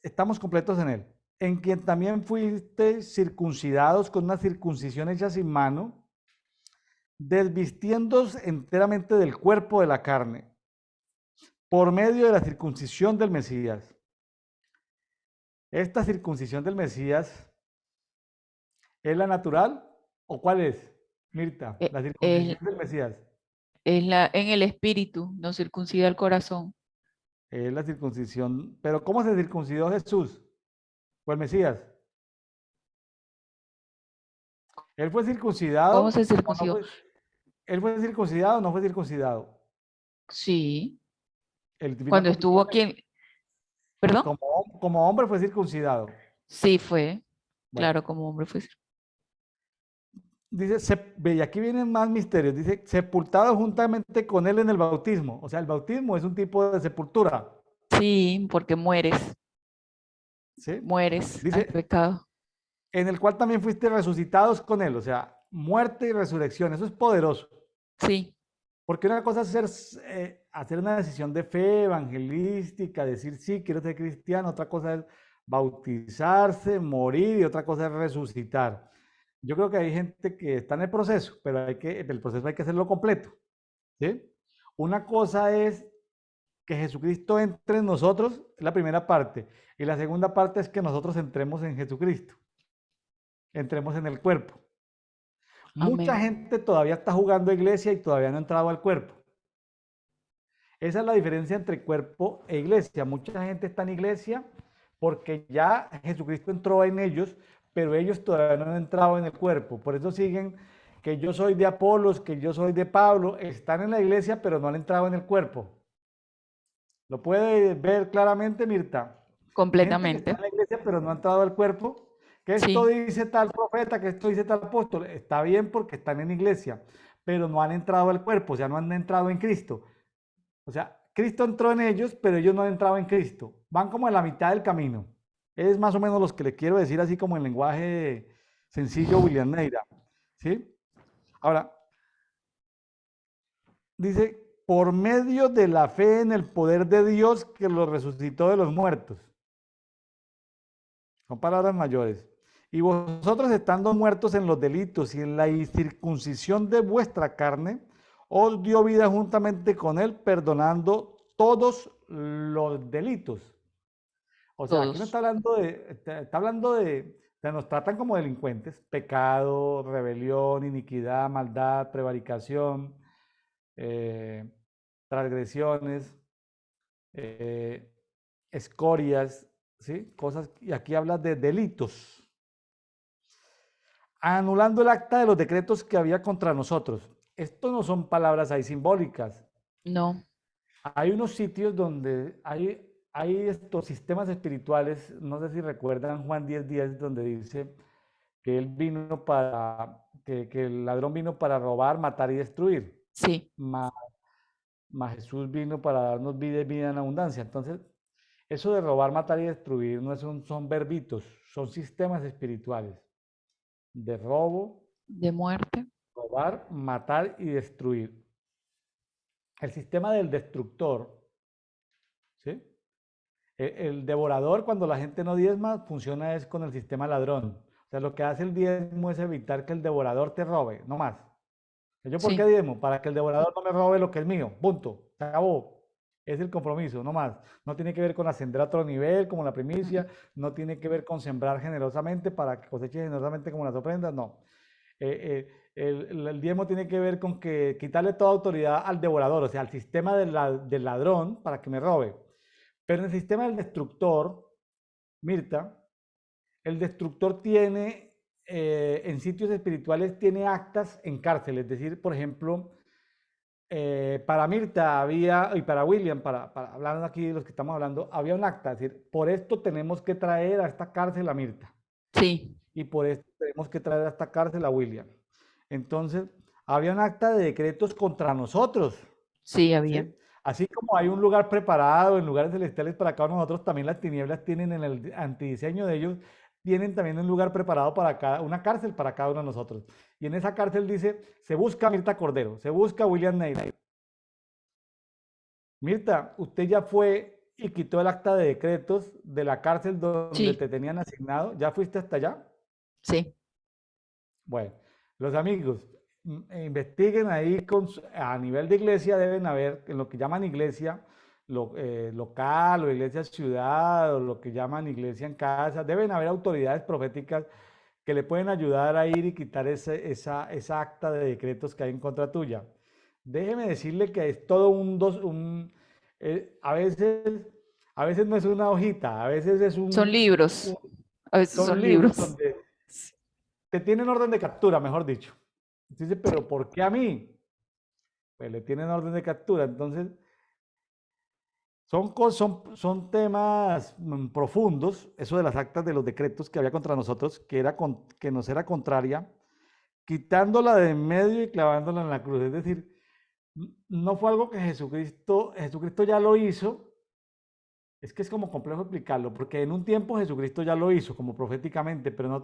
estamos completos en él. En quien también fuiste circuncidados con una circuncisión hecha sin mano, desvistiéndoos enteramente del cuerpo de la carne, por medio de la circuncisión del Mesías. Esta circuncisión del Mesías, ¿es la natural o cuál es, Mirta? Eh, La Es, circuncisión del Mesías. Es en el espíritu, nos circuncida el corazón. Es la circuncisión. Pero ¿cómo se circuncidó Jesús? ¿O el Mesías? ¿Él fue ¿Cómo circuncidado se o no circuncidó? fue? ¿Él fue circuncidado o no fue circuncidado? Sí, El divino cuando estuvo aquí, ¿perdón? como hombre fue circuncidado. Sí, fue, Bueno, claro, como hombre fue. dice, ve, y aquí vienen más misterios. Dice, sepultado juntamente con él en el bautismo. O sea, el bautismo es un tipo de sepultura. Sí, porque mueres, ¿Sí? mueres al Dice, pecado. en el cual también fuiste resucitados con él. O sea, muerte y resurrección. Eso es poderoso. Sí, Porque una cosa es hacer una decisión de fe evangelística, decir sí, quiero ser cristiano. Otra cosa es bautizarse, morir y otra cosa es resucitar. Yo creo que hay gente que está en el proceso, pero el proceso hay que hacerlo completo. ¿Sí? Una cosa es que Jesucristo entre en nosotros, es la primera parte, y la segunda parte es que nosotros entremos en Jesucristo, entremos en el cuerpo. Mucha amén. gente todavía está jugando a iglesia y todavía no ha entrado al cuerpo. Esa es la diferencia entre cuerpo e iglesia. Mucha gente está en iglesia porque ya Jesucristo entró en ellos, pero ellos todavía no han entrado en el cuerpo. Por eso siguen que yo soy de Apolos, que yo soy de Pablo, están en la iglesia, pero no han entrado en el cuerpo. ¿Lo puede ver claramente, Mirta? Gente que está Completamente. en la iglesia, pero no ha entrado al cuerpo, que esto Sí, dice tal profeta, que esto dice tal apóstol. Está bien porque están en iglesia, pero no han entrado al cuerpo, o sea, no han entrado en Cristo. O sea, Cristo entró en ellos, pero ellos no han entrado en Cristo. Van como en la mitad del camino. Es más o menos los que le quiero decir así como en lenguaje sencillo William Neira. ¿Sí? Ahora, dice, por medio de la fe en el poder de Dios que lo resucitó de los muertos. Son palabras mayores. Y vosotros estando muertos en los delitos y en la incircuncisión de vuestra carne, os dio vida juntamente con él, perdonando todos los delitos. O sea, aquí no todos. está hablando está hablando nos tratan como delincuentes, pecado, rebelión, iniquidad, maldad, prevaricación, eh, transgresiones, eh, escorias, ¿sí? Cosas, y aquí habla de delitos, anulando el acta de los decretos que había contra nosotros. Esto no son palabras ahí simbólicas. No, Hay unos sitios donde hay estos sistemas espirituales, no sé si recuerdan Juan 10:10, donde dice que él vino que el ladrón vino para robar, matar y destruir. sí, Mas, Jesús vino para darnos vida y vida en abundancia. Entonces, eso de robar, matar y destruir no son verbitos, son sistemas espirituales de robo, de muerte. robar, matar y destruir. El sistema del destructor, ¿sí? El devorador, cuando la gente no diezma, funciona es con el sistema ladrón. O sea, lo que hace el diezmo es evitar que el devorador te robe, no más. ¿Yo por qué Sí, diezmo? Para que el devorador no me robe lo que es mío. Punto. Se acabó. Es el compromiso, no más. No tiene que ver con ascender a otro nivel, como la primicia. mm, No tiene que ver con sembrar generosamente para que coseche generosamente como las ofrendas. No. El diezmo tiene que ver con que quitarle toda autoridad al devorador, o sea, al sistema del ladrón para que me robe. Pero en el sistema del destructor, Mirta, el destructor tiene, en sitios espirituales, tiene actas en cárcel. Es decir, por ejemplo, para Mirta había, y para William, para hablar aquí de los que estamos hablando, había un acta. Es decir, por esto tenemos que traer a esta cárcel a Mirta. sí, Y por esto tenemos que traer a esta cárcel a William. Entonces, había un acta de decretos contra nosotros. sí, había. ¿Sí? Así como hay un lugar preparado en lugares celestiales para cada uno de nosotros, también las tinieblas tienen en el antidiseño de ellos, tienen también un lugar preparado para una cárcel para cada uno de nosotros. Y en esa cárcel dice, se busca Mirta Cordero, se busca William Neira. Mirta, usted ya fue y quitó el acta de decretos de la cárcel donde Sí, te tenían asignado, ¿ya fuiste hasta allá? sí, Bueno, los amigos, investiguen ahí a nivel de iglesia, deben haber, en lo que llaman iglesia local o iglesia ciudad o lo que llaman iglesia en casa, deben haber autoridades proféticas que le pueden ayudar a ir y quitar esa acta de decretos que hay en contra tuya. Déjeme decirle que es todo a veces no es una hojita, a veces es Son libros, a veces son son libros libros. donde te tienen orden de captura, mejor dicho. Dice, pero Sí. ¿por qué a mí? Pues le tienen orden de captura. Entonces, son temas profundos, eso de las actas de los decretos que había contra nosotros, que nos era contraria, quitándola de en medio y clavándola en la cruz. Es decir, no fue algo que Jesucristo ya lo hizo. Es que es como complejo explicarlo, porque en un tiempo Jesucristo ya lo hizo, como proféticamente, pero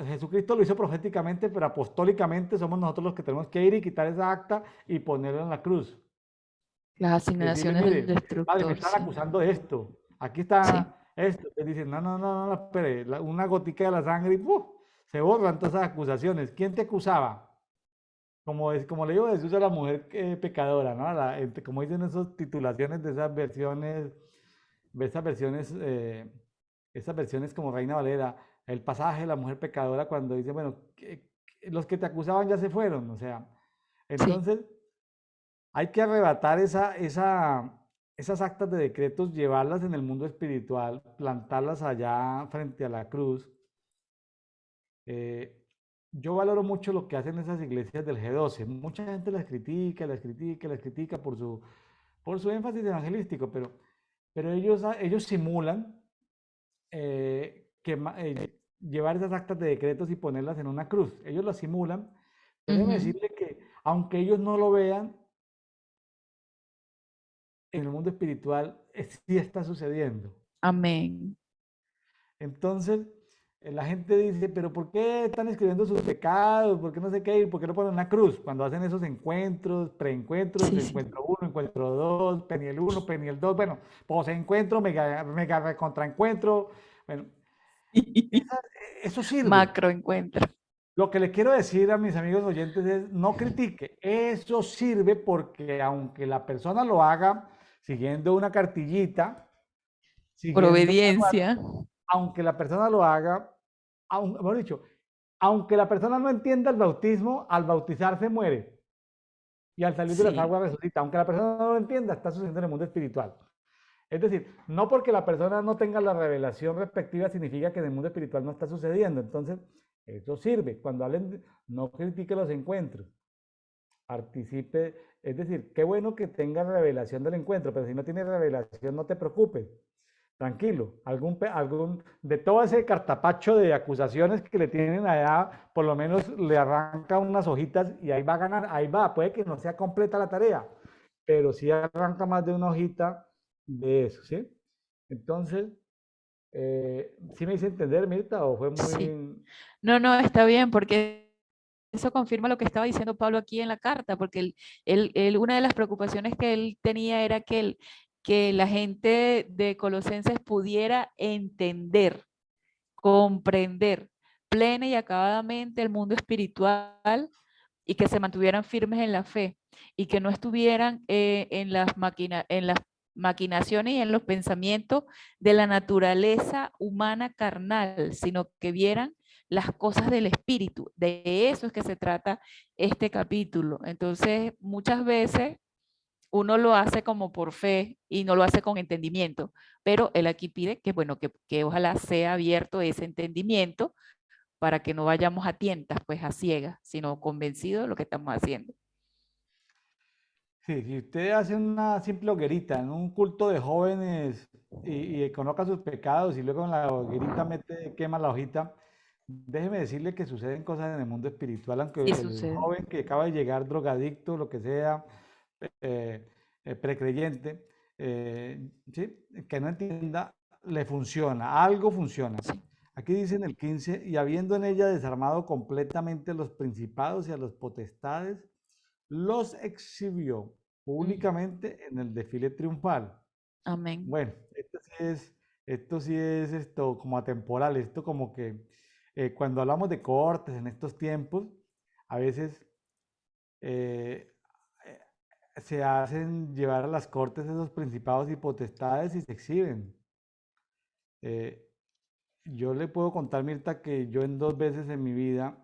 Jesucristo lo hizo proféticamente, pero apostólicamente somos nosotros los que tenemos que ir y quitar esa acta y ponerla en la cruz. Las Decirle, asignaciones del mire, padre, me destructor, están sí. acusando de esto, aquí Sí. está esto. Te dicen, no, no, no, no, espere, una gotica de la sangre y ¡puf! Se borran todas esas acusaciones. ¿Quién te acusaba? Como le digo Jesús a la mujer pecadora, ¿no? Como dicen esas titulaciones de esas versiones, esas versiones como Reina Valera, el pasaje de la mujer pecadora cuando dice, bueno, los que te acusaban ya se fueron, o sea, Sí. entonces hay que arrebatar esas actas de decretos, llevarlas en el mundo espiritual, plantarlas allá frente a la cruz. Eh, yo valoro mucho lo que hacen esas iglesias del G12. Mucha gente las critica, las critica, las critica por su énfasis evangelístico, pero ellos simulan llevar esas actas de decretos y ponerlas en una cruz. Ellos las simulan, pero déjeme Ujú. decirle que aunque ellos no lo vean, en el mundo espiritual sí está sucediendo. Amén. Entonces, la gente dice, pero ¿por qué están escribiendo sus pecados? ¿Por qué no sé qué? ¿Por qué no ponen una cruz? Cuando hacen esos encuentros, preencuentros, Sí, sí. encuentro uno, encuentro dos, peniel uno, peniel dos, bueno, posencuentro, mega recontraencuentro, bueno, esa- eso sirve. Macro encuentro. Lo que le quiero decir a mis amigos oyentes es, no critique, eso sirve porque aunque la persona lo haga siguiendo una cartillita, Por siguiendo un manual, obediencia. aunque la persona lo haga, mejor dicho, aunque la persona no entienda el bautismo, al bautizarse muere y al salir de las Sí. aguas resucita. Aunque la persona no lo entienda, está sucediendo en el mundo espiritual. Es decir, no porque la persona no tenga la revelación respectiva significa que en el mundo espiritual no está sucediendo. Entonces, eso sirve. Cuando hablen, no critique los encuentros, participe. Es decir, qué bueno que tenga revelación del encuentro, pero si no tiene revelación, no te preocupes. Tranquilo, de todo ese cartapacho de acusaciones que le tienen allá, por lo menos le arranca unas hojitas y ahí va a ganar, ahí va, puede que no sea completa la tarea, pero sí arranca más de una hojita de eso, ¿sí? Entonces, ¿sí me hice entender, Mirta, o fue Sí. muy... No, no, está bien, porque eso confirma lo que estaba diciendo Pablo aquí en la carta, porque una de las preocupaciones que él tenía era que la gente de Colosenses pudiera entender, comprender plena y acabadamente el mundo espiritual y que se mantuvieran firmes en la fe y que no estuvieran en las maquinaciones y en los pensamientos de la naturaleza humana carnal, sino que vieran las cosas del espíritu. De eso es que se trata este capítulo. Entonces, muchas veces uno lo hace como por fe y no lo hace con entendimiento, pero él aquí pide que, bueno, que ojalá sea abierto ese entendimiento para que no vayamos a tientas, pues a ciegas, sino convencidos de lo que estamos haciendo. Sí, si usted hace una simple hoguerita en un culto de jóvenes y conozca sus pecados y luego en la hoguerita quema la hojita, déjeme decirle que suceden cosas en el mundo espiritual, aunque Sí el sucede. joven que acaba de llegar drogadicto, lo que sea, eh, precreyente, ¿sí? Que no entienda, le funciona, algo funciona. Sí. Aquí dice en el 15, y habiendo en ella desarmado completamente los principados y a los potestades, los exhibió Mm, públicamente en el desfile triunfal. amén. Bueno, esto sí es esto como atemporal, esto como que cuando hablamos de cortes en estos tiempos, a veces eh, se hacen llevar a las cortes esos principados y potestades y se exhiben. Eh, yo le puedo contar, Mirta, que yo en dos veces en mi vida,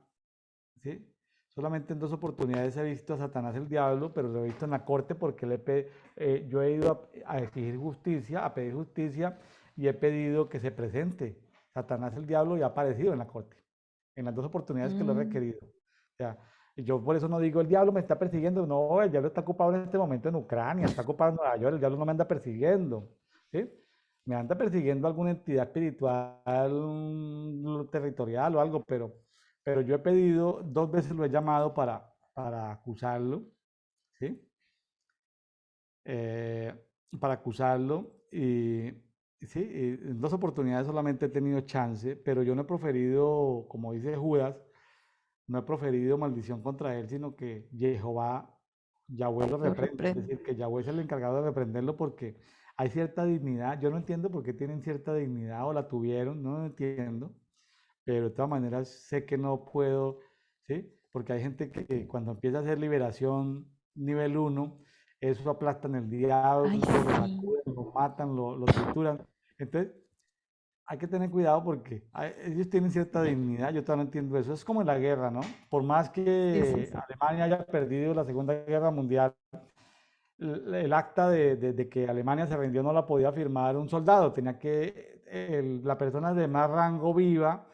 ¿sí? Solamente en 2 oportunidades he visto a Satanás el diablo, pero lo he visto en la corte porque yo he ido a exigir justicia, a pedir justicia y he pedido que se presente Satanás el diablo y ha aparecido en la corte, en las 2 oportunidades que lo he Mm, requerido. O sea, yo por eso no digo el diablo me está persiguiendo, no, el diablo está ocupado en este momento en Ucrania, está ocupado en Nueva York, el diablo no me anda persiguiendo, ¿sí? Me anda persiguiendo alguna entidad espiritual territorial o algo, pero yo he pedido, 2 veces lo he llamado para acusarlo, ¿sí? Eh, para acusarlo y sí, y en 2 oportunidades solamente he tenido chance, pero yo no he proferido, como dice Judas, no he proferido maldición contra él, sino que Jehová, Yahweh lo lo reprende, es reprendo. decir, que Yahweh es el encargado de reprenderlo porque hay cierta dignidad, yo no entiendo por qué tienen cierta dignidad o la tuvieron, no lo entiendo, pero de todas maneras sé que no puedo, ¿sí? Porque hay gente que cuando empieza a hacer liberación nivel uno, eso aplastan el Ay, diablo, lo sí. sacuden, lo matan, lo trituran. Entonces, hay que tener cuidado porque ellos tienen cierta dignidad, yo también entiendo eso. Es como en la guerra, ¿no? Por más Sí, sí, que sí. Alemania haya perdido la Segunda Guerra Mundial, el acta de que Alemania se rindió no la podía firmar un soldado, tenía que la persona de más rango viva,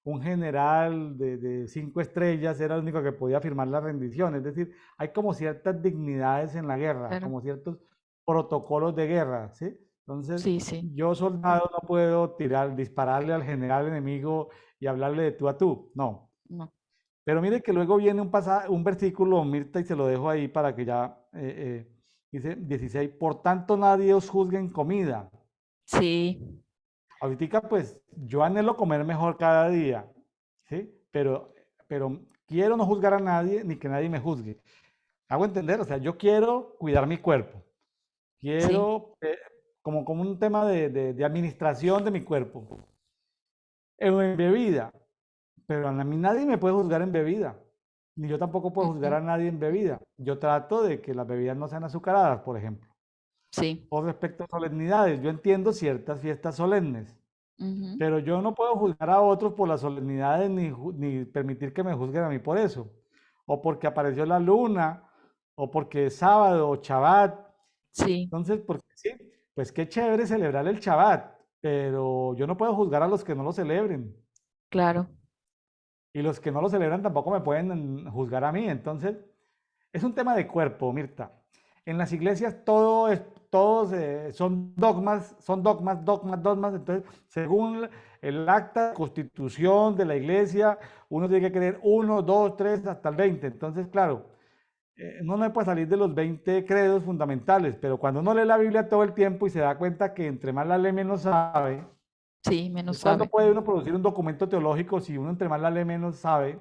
un general de 5 estrellas, era el único que podía firmar la rendición. Es decir, hay como ciertas dignidades en la guerra, Claro. como ciertos protocolos de guerra, ¿sí? Entonces, Sí, sí. yo soldado no puedo dispararle al general enemigo y hablarle de tú a tú, no. No. Pero mire que luego viene un versículo, Mirta, y se lo dejo ahí para que ya, dice 16, por tanto nadie os juzgue en comida. Sí. Ahorita pues yo anhelo comer mejor cada día, ¿sí? Pero quiero no juzgar a nadie ni que nadie me juzgue. Hago entender, o sea, yo quiero cuidar mi cuerpo, Sí. quiero, como un tema de administración de mi cuerpo, en bebida, pero a mí nadie me puede juzgar en bebida, ni yo tampoco puedo juzgar Ujú. a nadie en bebida. Yo trato de que las bebidas no sean azucaradas, por ejemplo. Sí. O respecto a solemnidades, yo entiendo ciertas fiestas solemnes, Ujú. pero yo no puedo juzgar a otros por las solemnidades ni permitir que me juzguen a mí por eso. O porque apareció la luna, o porque es sábado o Shabbat. Sí. Entonces, porque sí, pues qué chévere celebrar el Shabbat, pero yo no puedo juzgar a los que no lo celebren. Claro. Y los que no lo celebran tampoco me pueden juzgar a mí. Entonces, es un tema de cuerpo, Mirta. En las iglesias todos son dogmas, dogmas, dogmas. Entonces, según el acta de constitución de la iglesia, uno tiene que creer uno, dos, tres, hasta el 20. Entonces, claro, uno no puede salir de los 20 credos fundamentales, pero cuando uno lee la Biblia todo el tiempo y se da cuenta que entre más la lee menos sabe, Sí, menos pues ¿cuándo sabe. puede uno producir un documento teológico si uno entre más la lee menos sabe?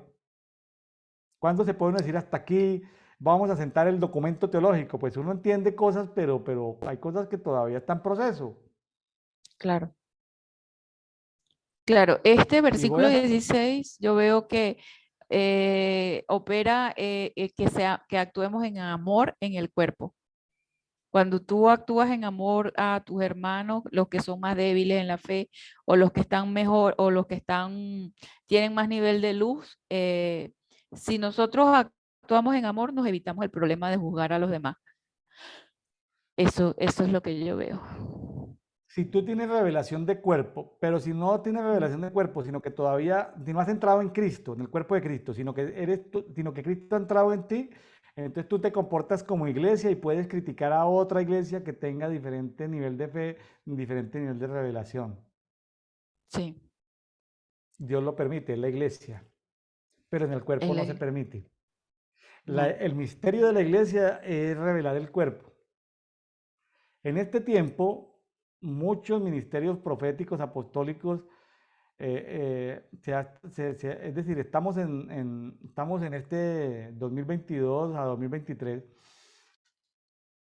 ¿Cuándo se puede uno decir hasta aquí vamos a sentar el documento teológico? Pues uno entiende cosas, pero hay cosas que todavía están en proceso. Claro. Claro, este Y voy versículo a... 16 yo veo que opera que actuemos en amor en el cuerpo. Cuando tú actúas en amor a tus hermanos, los que son más débiles en la fe o los que están mejor o los que tienen más nivel de luz, si nosotros actuamos en amor, nos evitamos el problema de juzgar a los demás. Eso es lo que yo veo. Si tú tienes revelación de cuerpo, pero si no tienes revelación de cuerpo, sino que todavía si no has entrado en Cristo, en el cuerpo de Cristo, sino que Cristo ha entrado en ti, entonces tú te comportas como iglesia y puedes criticar a otra iglesia que tenga diferente nivel de fe, diferente nivel de revelación. Sí, Dios lo permite, es la iglesia, pero en el cuerpo es no se permite. no, El misterio de la iglesia es revelar el cuerpo. En este tiempo, muchos ministerios proféticos, apostólicos, es decir, estamos en este 2022 a 2023,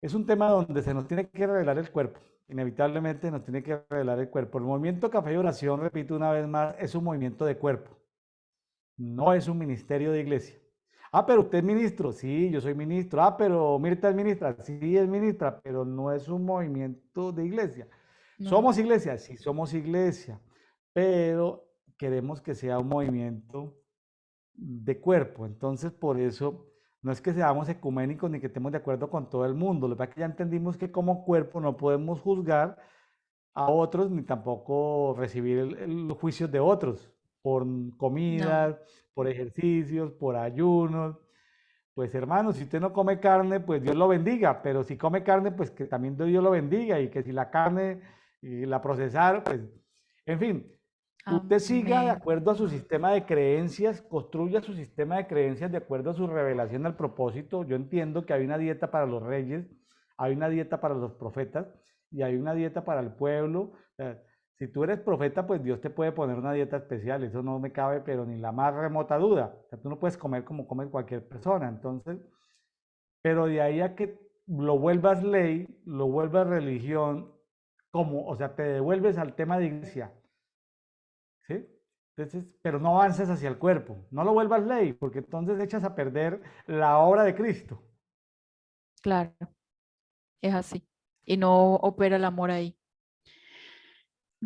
es un tema donde se nos tiene que revelar el cuerpo. Inevitablemente nos tiene que revelar el cuerpo. El movimiento Café y Oración, repito una vez más, es un movimiento de cuerpo, no es un ministerio de iglesia. Ah, pero usted es ministro. Sí, yo soy ministro. Ah, pero Mirta es ministra. Sí, es ministra, pero no es un movimiento de iglesia. no, ¿Somos iglesia? Sí, somos iglesia, pero queremos que sea un movimiento de cuerpo. Entonces, por eso no es que seamos ecuménicos ni que estemos de acuerdo con todo el mundo. Lo que pasa es que ya entendimos que como cuerpo no podemos juzgar a otros ni tampoco recibir los juicios de otros por No. comidas, por ejercicios, por ayunos. Pues hermano, si usted no come carne, pues Dios lo bendiga, pero si come carne, pues que también Dios lo bendiga y que si la carne y la procesaron, pues, en fin, usted siga de Amén. acuerdo a su sistema de creencias, construya su sistema de creencias de acuerdo a su revelación al propósito. Yo entiendo que hay una dieta para los reyes, hay una dieta para los profetas y hay una dieta para el pueblo. O sea, si tú eres profeta, pues Dios te puede poner una dieta especial, eso no me cabe, pero ni la más remota duda. O sea, tú no puedes comer como come cualquier persona, entonces, pero de ahí a que lo vuelvas ley, lo vuelvas religión, como, o sea, te devuelves al tema de iglesia, ¿sí? Entonces, pero no avances hacia el cuerpo, no lo vuelvas ley, porque entonces echas a perder la obra de Cristo. Claro, es así. Y no opera el amor ahí.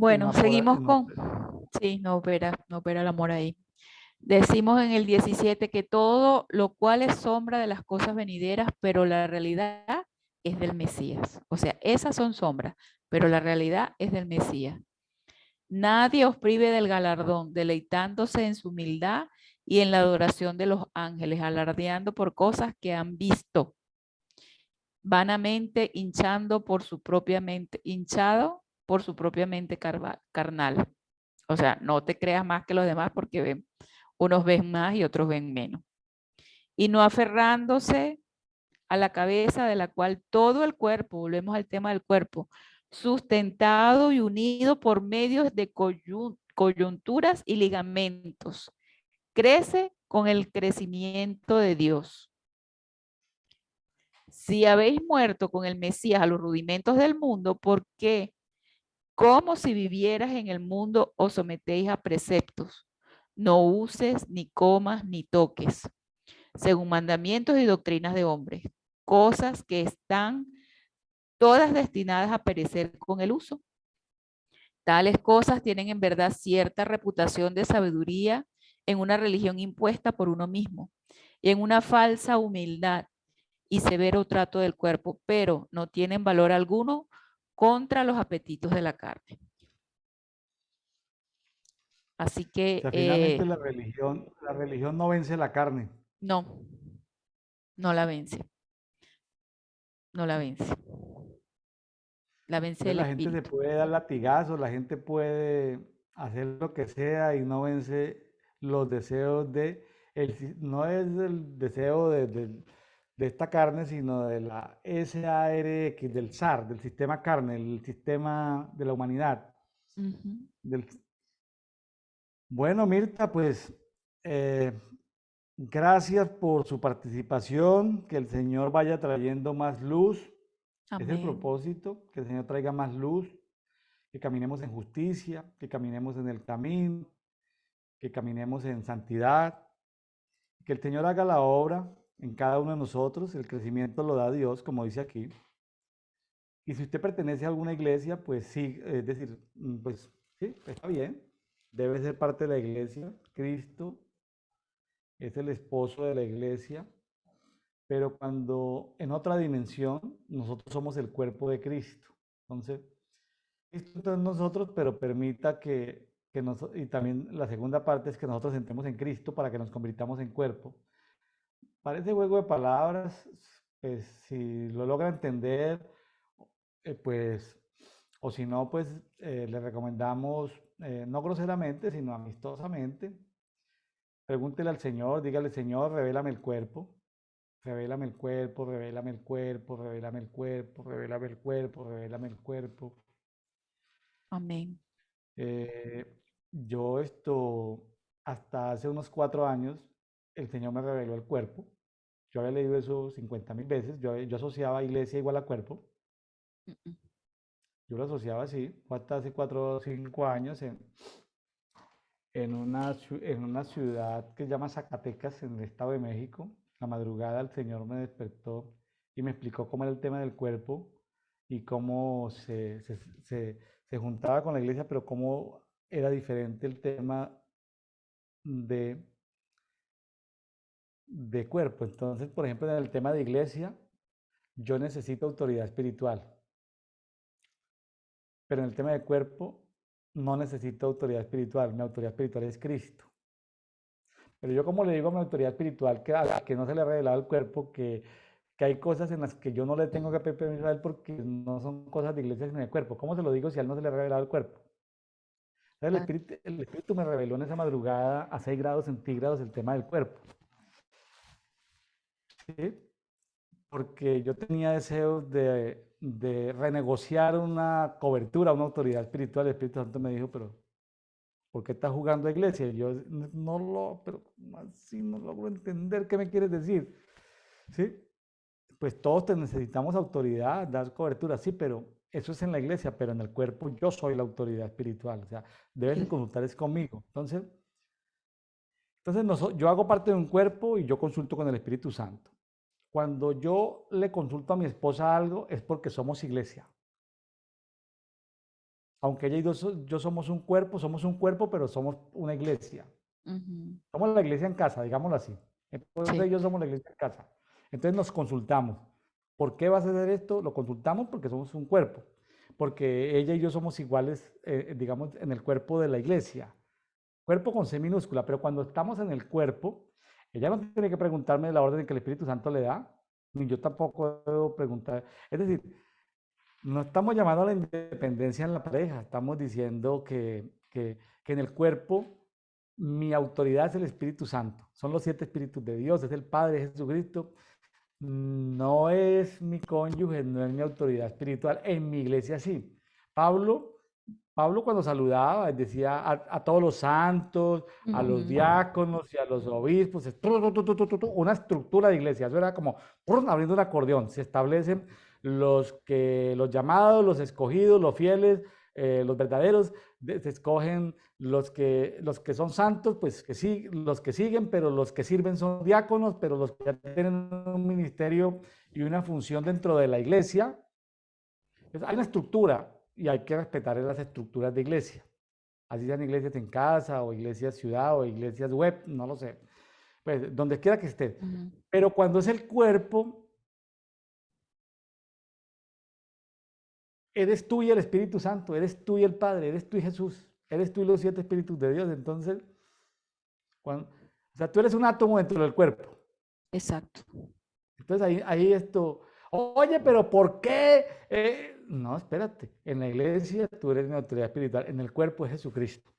Y no, Bueno, y seguimos no, con... Sí, no opera el amor ahí. Decimos en el 17 que todo lo cual es sombra de las cosas venideras, pero la realidad es del Mesías. O sea, esas son sombras, pero la realidad es del Mesías. Nadie os prive del galardón, deleitándose en su humildad y en la adoración de los ángeles, alardeando por cosas que han visto, vanamente hinchado por su propia mente carnal. O sea, no te creas más que los demás porque unos ven más y otros ven menos. Y no aferrándose a la cabeza de la cual todo el cuerpo, volvemos al tema del cuerpo, sustentado y unido por medios de coyunturas y ligamentos, crece con el crecimiento de Dios. Si habéis muerto con el Mesías a los rudimentos del mundo, ¿por qué? Como si vivieras en el mundo, os sometéis a preceptos. No uses, ni comas, ni toques, según mandamientos y doctrinas de hombres, cosas que están todas destinadas a perecer con el uso. Tales cosas tienen en verdad cierta reputación de sabiduría en una religión impuesta por uno mismo y en una falsa humildad y severo trato del cuerpo, pero no tienen valor alguno contra los apetitos de la carne. Así o que sea, finalmente la religión no vence la carne. no, no la vence, no la vence. La vence Entonces el la gente se espíritu. puede dar latigazos, la gente puede hacer lo que sea y no vence los deseos no es el deseo de esta carne, sino de la SARX, del SAR, del sistema carne, el sistema de la humanidad. Ujú. Del... Bueno, Mirta, pues eh, gracias por su participación, que el Señor vaya trayendo más luz, es el Amén. propósito, que el Señor traiga más luz, que caminemos en justicia, que caminemos en el camino, que caminemos en santidad, que el Señor haga la obra en cada uno de nosotros, el crecimiento lo da Dios, como dice aquí. Y si usted pertenece a alguna iglesia, pues sí, es decir, pues sí, está bien, debe ser parte de la iglesia. Cristo es el esposo de la iglesia, pero cuando en otra dimensión, nosotros somos el cuerpo de Cristo. Entonces, Cristo está en nosotros, pero permita y también la segunda parte es que nosotros entremos en Cristo para que nos convirtamos en cuerpo. Parece juego de palabras, pues si lo logra entender, pues, o si no, pues le recomendamos, no groseramente, sino amistosamente, pregúntele al Señor, dígale, Señor, revélame el cuerpo, revélame el cuerpo, revélame el cuerpo, revélame el cuerpo, revélame el cuerpo, revélame el cuerpo. Amén. Eh, yo hasta hace unos 4 años, el Señor me reveló el cuerpo. Yo había leído eso 50.000 veces. Yo asociaba iglesia igual a cuerpo. Mm, mm. Yo lo asociaba así. Fue hasta hace 4 o 5 años en una ciudad que se llama Zacatecas, en el Estado de México. La madrugada el Señor me despertó y me explicó cómo era el tema del cuerpo y cómo se juntaba con la iglesia, pero cómo era diferente el tema de de cuerpo. Entonces, por ejemplo, en el tema de iglesia, yo necesito autoridad espiritual, pero en el tema de cuerpo no necesito autoridad espiritual. Mi autoridad espiritual es Cristo. Pero yo como le digo a mi autoridad espiritual que a la que no se le ha revelado el cuerpo, que hay cosas en las que yo no le tengo que pedir permiso a él porque no son cosas de iglesia sino de cuerpo. ¿Cómo se lo digo si a él no se le ha revelado el cuerpo? Claro. El espíritu me reveló en esa madrugada a 6 grados centígrados el tema del cuerpo. ¿Sí? Porque yo tenía deseos de renegociar una cobertura, una autoridad espiritual. El Espíritu Santo me dijo, pero ¿por qué estás jugando a iglesia? Y yo pero así no logro entender qué me quieres decir. ¿Sí? Pues todos necesitamos autoridad, dar cobertura, sí, pero eso es en la iglesia, pero en el cuerpo yo soy la autoridad espiritual. O sea, debes de consultar es conmigo. Entonces yo hago parte de un cuerpo y yo consulto con el Espíritu Santo. Cuando yo le consulto a mi esposa algo es porque somos iglesia. Aunque ella y yo somos un cuerpo, pero somos una iglesia. Ujú. Somos la iglesia en casa, digámoslo así. Entonces Sí. ellos somos la iglesia en casa. Entonces nos consultamos. ¿Por qué vas a hacer esto? Lo consultamos porque somos un cuerpo. Porque ella y yo somos iguales, digamos, en el cuerpo de la iglesia. Cuerpo con C minúscula, pero cuando estamos en el cuerpo, ella no tiene que preguntarme la orden que el Espíritu Santo le da, ni yo tampoco debo preguntar. Es decir, no estamos llamando a la independencia en la pareja, estamos diciendo que en el cuerpo mi autoridad es el Espíritu Santo. Son los 7 espíritus de Dios, es el Padre, es Jesucristo. No es mi cónyuge, no es mi autoridad espiritual. En mi iglesia sí. Pablo, Pablo cuando saludaba decía a todos los santos, a los Ujú. diáconos y a los obispos, una estructura de iglesia. Eso era como abriendo un acordeón. Se establecen los llamados, los escogidos, los fieles, los verdaderos. Se escogen los que son santos, pues que sí, los que siguen, pero los que sirven son diáconos, pero los que ya tienen un ministerio y una función dentro de la iglesia. Entonces, hay una estructura y hay que respetar las estructuras de iglesia. Así sean iglesias en casa o iglesias ciudad o iglesias web, no lo sé. Pues donde quiera que esté. Ujú. Pero cuando es el cuerpo, eres tú y el Espíritu Santo, eres tú y el Padre, eres tú y Jesús, eres tú y los 7 espíritus de Dios. Entonces, o sea, tú eres un átomo dentro del cuerpo. Exacto. Entonces ahí oye, pero ¿por qué? No, espérate, en la iglesia tú eres mi autoridad espiritual, en el cuerpo es Jesucristo.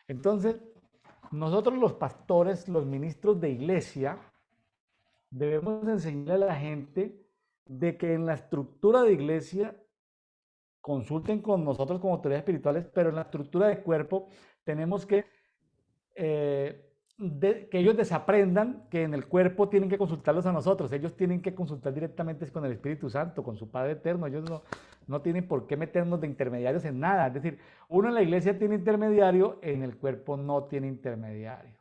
Entonces, nosotros los pastores, los ministros de iglesia, debemos enseñarle a la gente de que en la estructura de iglesia consulten con nosotros como autoridades espirituales, pero en la estructura de cuerpo tenemos que ellos desaprendan que en el cuerpo tienen que consultarlos a nosotros, ellos tienen que consultar directamente con el Espíritu Santo, con su Padre Eterno, ellos no tienen por qué meternos de intermediarios en nada, es decir, uno en la iglesia tiene intermediario, en el cuerpo no tiene intermediario.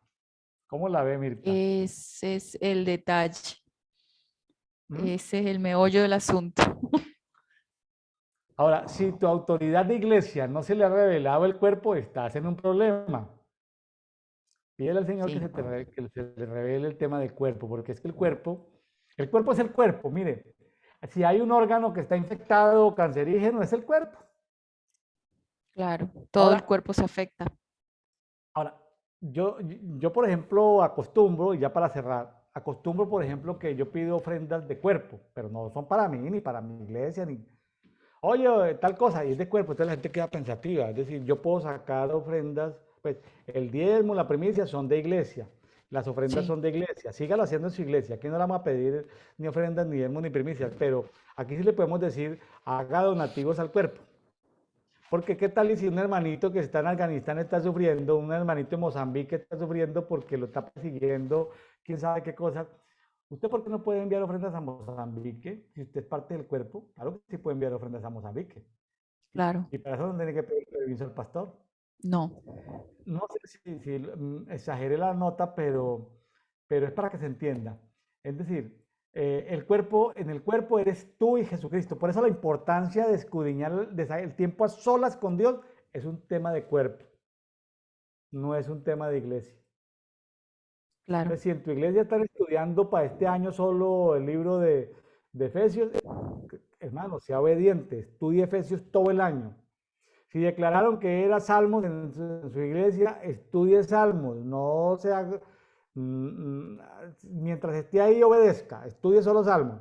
¿Cómo la ve Mirta? Ese es el detalle. ¿Mm? Ese es el meollo del asunto. Ahora, si tu autoridad de iglesia no se le ha revelado el cuerpo, estás en un problema. Pídele al Señor Sí. que se le revele el tema del cuerpo, porque es que el cuerpo es el cuerpo, mire, si hay un órgano que está infectado o cancerígeno, es el cuerpo. Claro, todo el Ahora, cuerpo se afecta. ahora yo, por ejemplo, acostumbro, y ya para cerrar, acostumbro, por ejemplo, que yo pido ofrendas de cuerpo, pero no son para mí, ni para mi iglesia, ni, oye, tal cosa, y es de cuerpo, entonces la gente queda pensativa, es decir, yo puedo sacar ofrendas, pues el diezmo, la primicia son de iglesia, las ofrendas Sí, son de iglesia, sígalo haciendo en su iglesia, aquí no le vamos a pedir ni ofrendas, ni diezmo, ni primicias, pero aquí sí le podemos decir, haga donativos al cuerpo, porque qué tal y si un hermanito que está en Afganistán está sufriendo, un hermanito en Mozambique está sufriendo porque lo está persiguiendo, quién sabe qué cosa. ¿Usted por qué no puede enviar ofrendas a Mozambique si usted es parte del cuerpo? Claro que sí puede enviar ofrendas a Mozambique. claro. Y para eso no tiene que pedir permiso al pastor. No. No sé si exageré la nota, pero es para que se entienda. Es decir, en el cuerpo eres tú y Jesucristo. Por eso la importancia de escudriñar el tiempo a solas con Dios es un tema de cuerpo, no es un tema de iglesia. claro. Entonces, si en tu iglesia están estudiando para este año solo el libro de Efesios, hermano, sea obediente, estudie Efesios todo el año. Si declararon que era Salmos en su iglesia, estudie Salmos, no se haga, mientras esté ahí obedezca, estudie solo Salmos.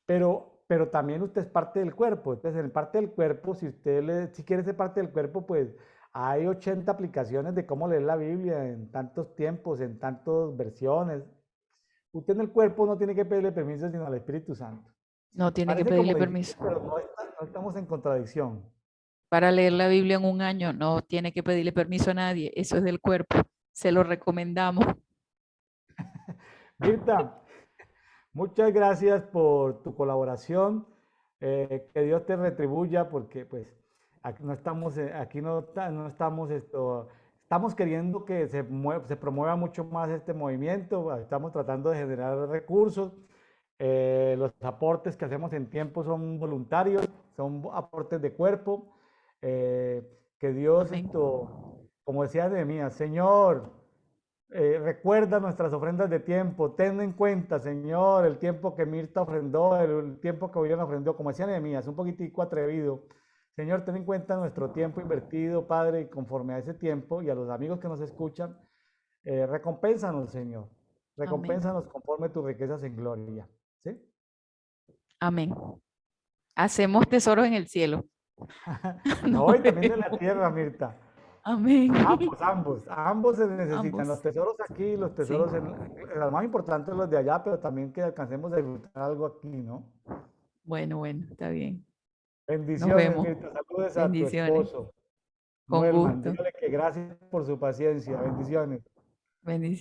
Pero también usted es parte del cuerpo. Entonces, en parte del cuerpo, si quiere ser parte del cuerpo, pues hay 80 aplicaciones de cómo leer la Biblia en tantos tiempos, en tantas versiones. Usted en el cuerpo no tiene que pedirle permiso sino al Espíritu Santo. No tiene que Parece como pedirle difícil, permiso. pero no estamos en contradicción. Para leer la Biblia en un año no tiene que pedirle permiso a nadie. Eso es del cuerpo. Se lo recomendamos. Mirta, muchas gracias por tu colaboración. Que Dios te retribuya porque pues aquí no estamos, no estamos estamos queriendo que se promueva mucho más este movimiento. Estamos tratando de generar recursos. Los aportes que hacemos en tiempo son voluntarios, son aportes de cuerpo. Eh, que Dios Amén. como decía Nehemías, Señor, recuerda nuestras ofrendas de tiempo, ten en cuenta, Señor, el tiempo que Mirta ofrendó, el tiempo que William ofrendó, como decía Nehemías, un poquitico atrevido. Señor, ten en cuenta nuestro tiempo invertido, Padre, y conforme a ese tiempo y a los amigos que nos escuchan, recompénsanos, Señor. Amén. Recompénsanos conforme tus riquezas en gloria. ¿Sí? Amén. Hacemos tesoros en el cielo. Nos No, y también en la vemos. tierra, Mirta. Amén. Ambos se necesitan. Los Ambos. tesoros aquí, los Sí. tesoros los más importantes los de allá, pero también que alcancemos a disfrutar algo aquí, ¿no? Bueno, está bien. Nos Bendiciones, vemos. Mirta. Saludes a tu Bendiciones. esposo, Con Noelman. gusto. Dígale que gracias por su paciencia. Bendiciones. Bendiciones.